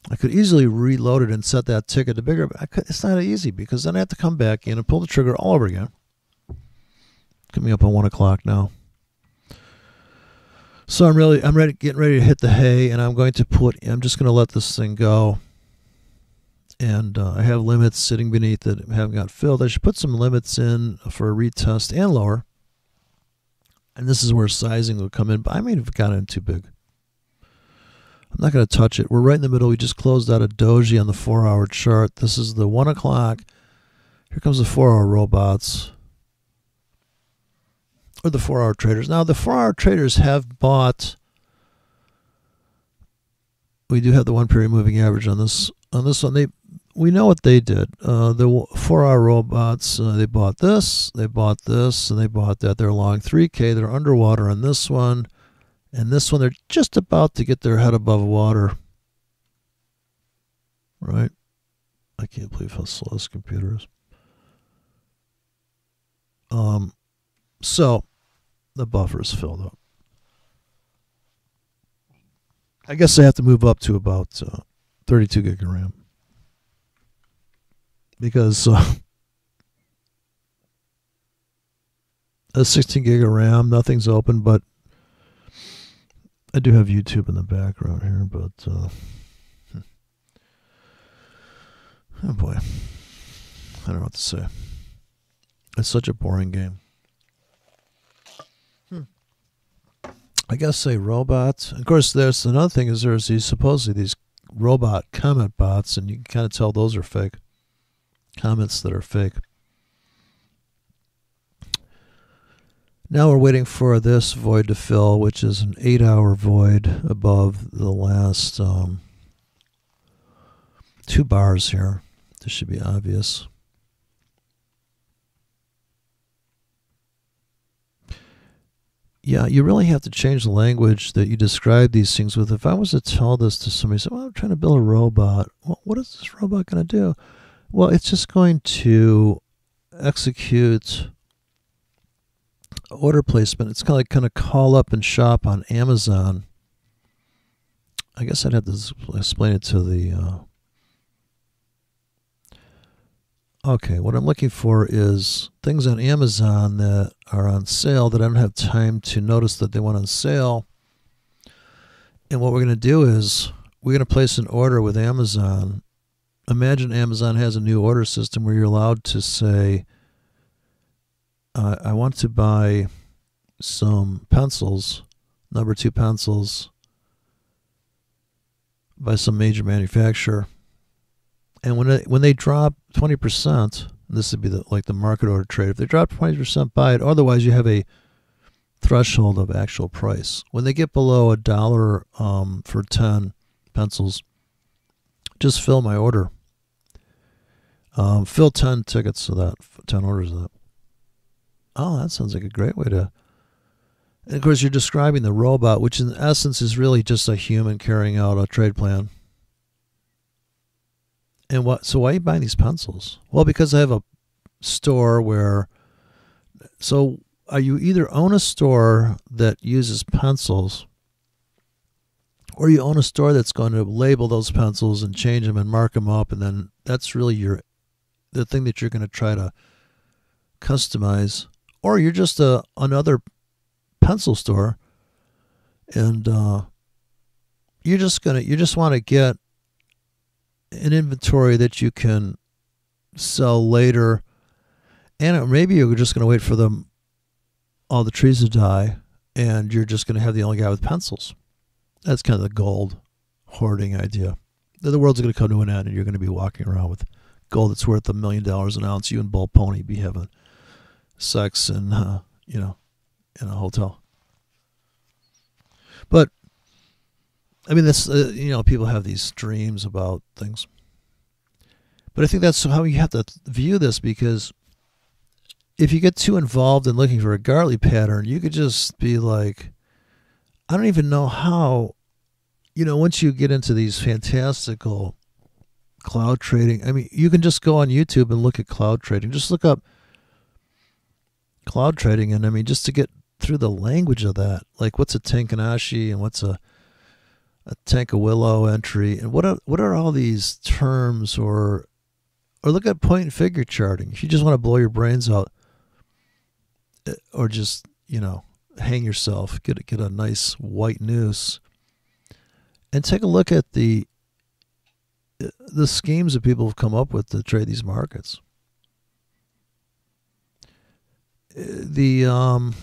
I could easily reload it and set that ticket to bigger. But it's not easy because then I have to come back in and pull the trigger all over again. Coming up on 1 o'clock now. So I'm getting ready to hit the hay, and I'm just going to let this thing go. And I have limits sitting beneath it, haven't got filled. I should put some limits in for a retest and lower. And this is where sizing will come in. But I may have gotten in too big. I'm not going to touch it. We're right in the middle. We just closed out a doji on the 4-hour chart. This is the 1 o'clock. Here comes the 4-hour robots. Or the 4-hour traders. Now, the 4-hour traders have bought. We do have the 1 period moving average on this one. We know what they did. The 4-hour robots, they bought this, and they bought that. They're long 3K. They're underwater on this one. And this one, they're just about to get their head above water. Right? I can't believe how slow this computer is. So, the buffer is filled up. I guess I have to move up to about 32 gig of RAM. Because a 16 gig of RAM, nothing's open, but I do have YouTube in the background here, but oh boy, I don't know what to say. It's such a boring game. I guess say robots. Of course, there's another thing is there's supposedly these robot comment bots, and you can kind of tell those are fake. Comments that are fake. Now we're waiting for this void to fill, which is an 8-hour void above the last 2 bars here. This should be obvious. Yeah, you really have to change the language that you describe these things with. If I was to tell this to somebody, say, well, I'm trying to build a robot. Well, what is this robot going to do? Well, it's just going to execute order placement. It's kind of call up and shop on Amazon. I guess I'd have to explain it to the... Okay, what I'm looking for is things on Amazon that are on sale that I don't have time to notice that they went on sale. And what we're going to do is we're going to place an order with Amazon. Imagine Amazon has a new order system where you're allowed to say, I want to buy some pencils, number 2 pencils, by some major manufacturer. And when they drop 20%, this would be like the market order trade. If they drop 20%, buy it. Otherwise, you have a threshold of actual price. When they get below $1 for 10 pencils, just fill my order. Fill 10 tickets of that, 10 orders of that. Oh, that sounds like a great way to... And of course, you're describing the robot, which in essence is really just a human carrying out a trade plan. And so why are you buying these pencils? Well, because I have a store where... So you either own a store that uses pencils, or you own a store that's going to label those pencils and change them and mark them up, and then that's really the thing that you're going to try to customize. Or you're just another pencil store, and you just want to get an inventory that you can sell later, and maybe you're just going to wait for them all the trees will die, and you're just going to have the only guy with pencils. That's kind of the gold hoarding idea. The world's going to come to an end, and you're going to be walking around with gold that's worth $1 million an ounce. You and Bull Pony be having sex in, in a hotel. But I mean, that's people have these dreams about things. But I think that's how you have to view this, because if you get too involved in looking for a Gartley pattern, you could just be like, I don't even know how, once you get into these fantastical cloud trading, I mean, you can just go on YouTube and look at cloud trading. Just look up cloud trading, and I mean, just to get through the language of that, like what's a Tenkanashi and what's a Tankawillo entry, and what are all these terms, or look at point and figure charting. If you just want to blow your brains out, or just hang yourself, get a nice white noose, and take a look at the schemes that people have come up with to trade these markets. The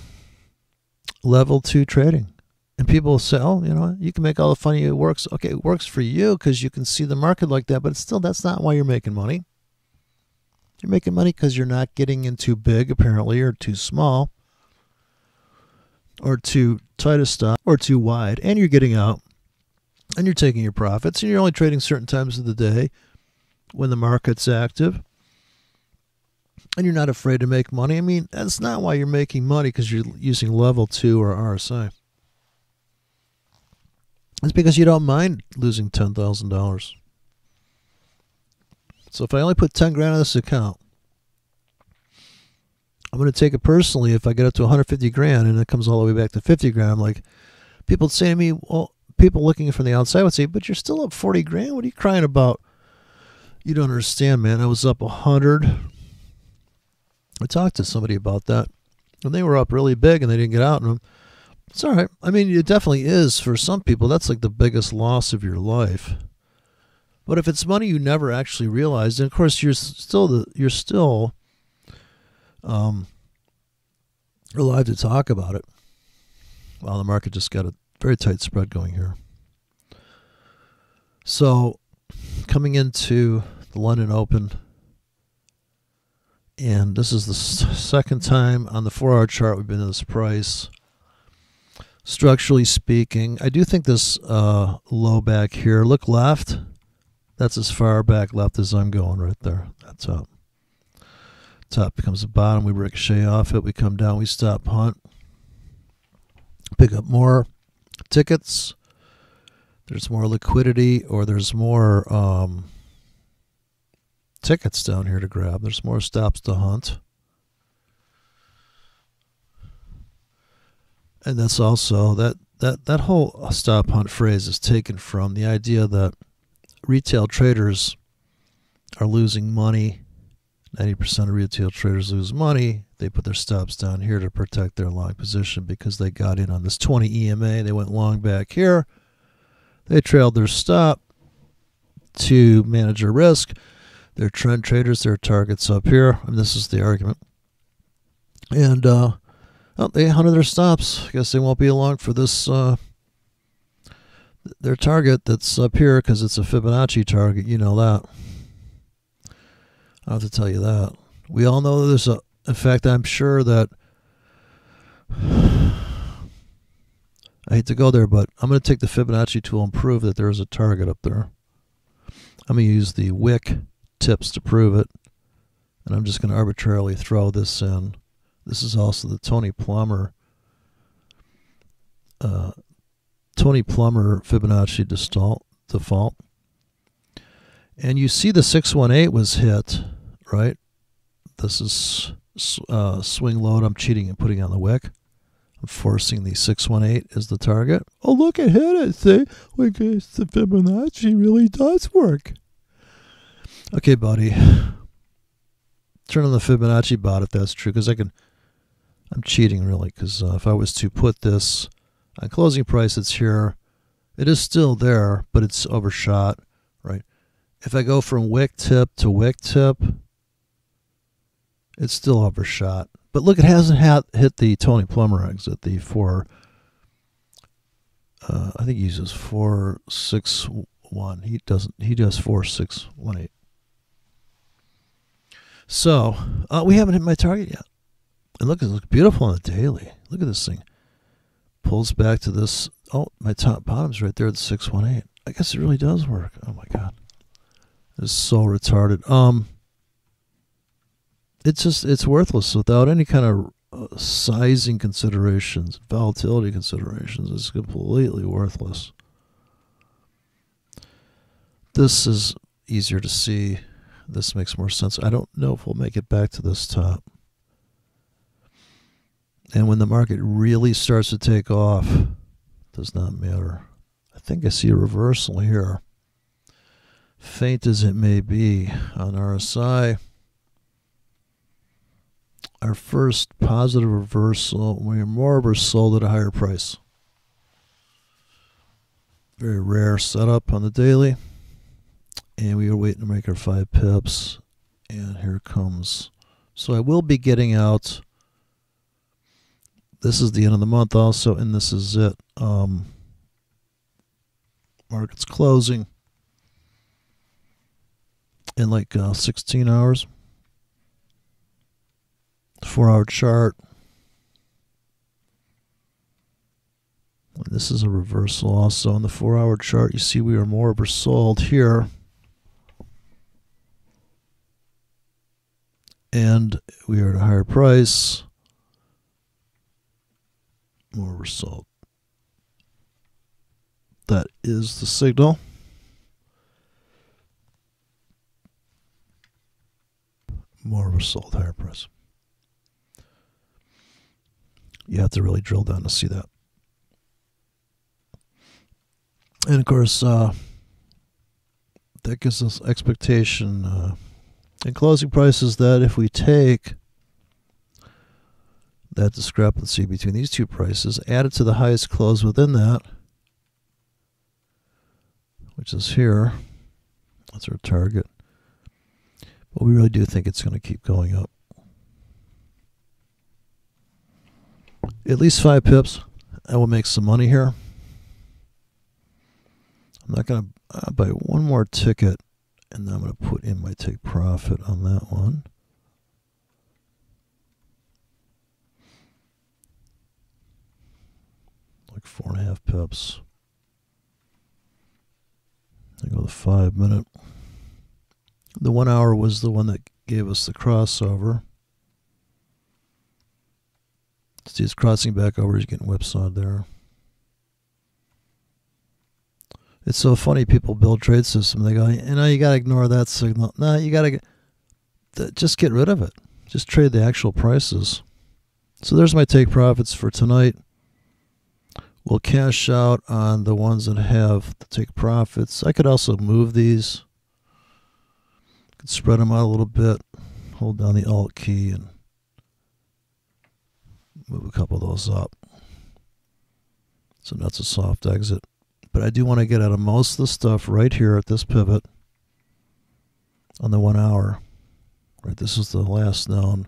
level 2 trading. And people say, oh, you can make all the funny, it works. Okay, it works for you because you can see the market like that, but still, that's not why you're making money. You're making money because you're not getting in too big, apparently, or too small, or too tight a stop, or too wide, and you're getting out, and you're taking your profits, and you're only trading certain times of the day when the market's active, and you're not afraid to make money. I mean, that's not why you're making money, because you're using level 2 or RSI. It's because you don't mind losing $10,000. So if I only put 10 grand in this account, I'm going to take it personally if I get up to 150 grand and it comes all the way back to 50 grand. I'm like, people say to me, well, people looking from the outside would say, but you're still up 40 grand. What are you crying about? You don't understand, man. I was up 100. I talked to somebody about that, and they were up really big and they didn't get out. And it's all right. I mean, it definitely is for some people. That's like the biggest loss of your life. But if it's money you never actually realized, and of course you're still alive to talk about it. Well, the market just got a very tight spread going here. So coming into the London Open, and this is the second time on the 4-hour chart we've been in this price. Structurally speaking, I do think this low back here, look left, that's as far back left as I'm going right there. That's up. Top becomes the bottom, we ricochet off it, we come down, we stop punt, pick up more tickets, there's more liquidity, or there's more tickets down here to grab, there's more stops to hunt. And that's also, that whole stop hunt phrase is taken from the idea that retail traders are losing money. 90% of retail traders lose money. They put their stops down here to protect their long position because they got in on this 20 EMA. They went long back here. They trailed their stop to manage their risk. They're trend traders. Their targets up here. I mean, this is the argument. And they hunted their stops. I guess they won't be along for this. Their target that's up here, because it's a Fibonacci target. You know that. I have to tell you that. We all know that there's in fact, I'm sure that, I hate to go there, but I'm going to take the Fibonacci tool and prove that there's a target up there. I'm going to use the Wick tips to prove it, and I'm just going to arbitrarily throw this in. This is also the Tony Plummer Fibonacci default. And you see the 618 was hit, right? This is swing load. I'm cheating and putting on the wick. I'm forcing the 618 as the target. Oh, look, it hit it. See? I guess the Fibonacci really does work. Okay, buddy. Turn on the Fibonacci bot if that's true, because I'm cheating really, because if I was to put this on closing price, it's here. It is still there, but it's overshot, right? If I go from wick tip to wick tip, it's still overshot, But look, it hasn't hit the Tony Plummer exit, the 4. I think he uses 461. He doesn't. He does 4618. So we haven't hit my target yet. And look, it looks beautiful on the daily. Look at this thing. Pulls back to this. Oh, my top bottom's right there at the 618. I guess it really does work. Oh my God, it's so retarded. It's worthless without any kind of sizing considerations, volatility considerations. It's completely worthless. This is easier to see. This makes more sense. I don't know if we'll make it back to this top. And when the market really starts to take off, does not matter. I think I see a reversal here. Faint as it may be on RSI. Our first positive reversal, we are more oversold at a higher price. Very rare setup on the daily. And we are waiting to make our 5 pips. And here it comes. So I will be getting out. This is the end of the month also, and this is it. Market's closing in like 16 hours. 4-hour chart. And this is a reversal also on the 4-hour chart. You see we are more oversold here. And we are at a higher price. More oversold. That is the signal. More oversold, higher price. You have to really drill down to see that. And of course, that gives us expectation in closing prices that if we take that discrepancy between these two prices, add it to the highest close within that, which is here, that's our target. But we really do think it's going to keep going up. At least 5 pips. I will make some money here. I'm not going to buy one more ticket, and then I'm going to put in my take profit on that one. Like 4.5 pips. I go the 5 minute. The 1 hour was the one that gave us the crossover. See, it's crossing back over. He's getting whipsawed there. It's so funny. People build trade system. They go, you got to ignore that signal. No, you got to just get rid of it. Just trade the actual prices. So there's my take profits for tonight. We'll cash out on the ones that have the take profits. I could also move these. Could spread them out a little bit. Hold down the Alt key and move a couple of those up. So that's a soft exit. But I do want to get out of most of the stuff right here at this pivot on the 1 hour. Right, this is the last known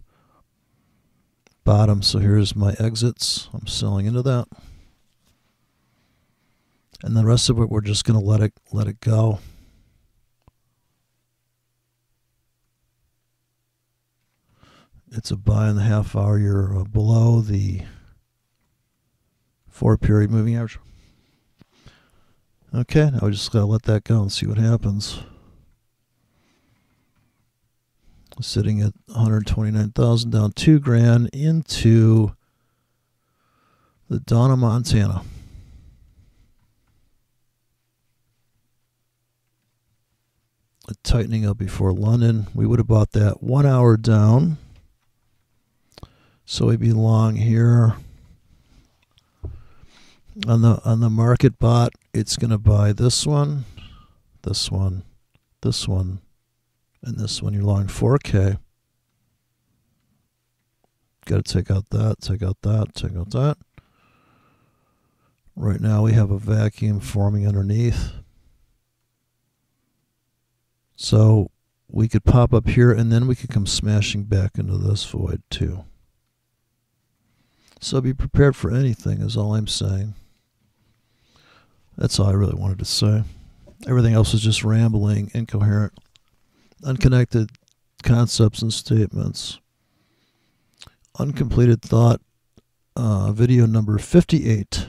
bottom. So here's my exits. I'm selling into that. And the rest of it, we're just going to let it go. It's a buy in the half hour. You're below the 4-period moving average. Okay, now we just got to let that go and see what happens. Sitting at 129,000, down $2,000 into the Donna, Montana. A tightening up before London. We would have bought that 1 hour down. So we'd be long here. On the market bot, it's going to buy this one, this one, this one, and this one. You're long 4K. Got to take out that, take out that, take out that. Right now we have a vacuum forming underneath. So we could pop up here and then we could come smashing back into this void too. So be prepared for anything is all I'm saying. That's all I really wanted to say. Everything else is just rambling, incoherent, unconnected concepts and statements. Uncompleted thought, video number 58.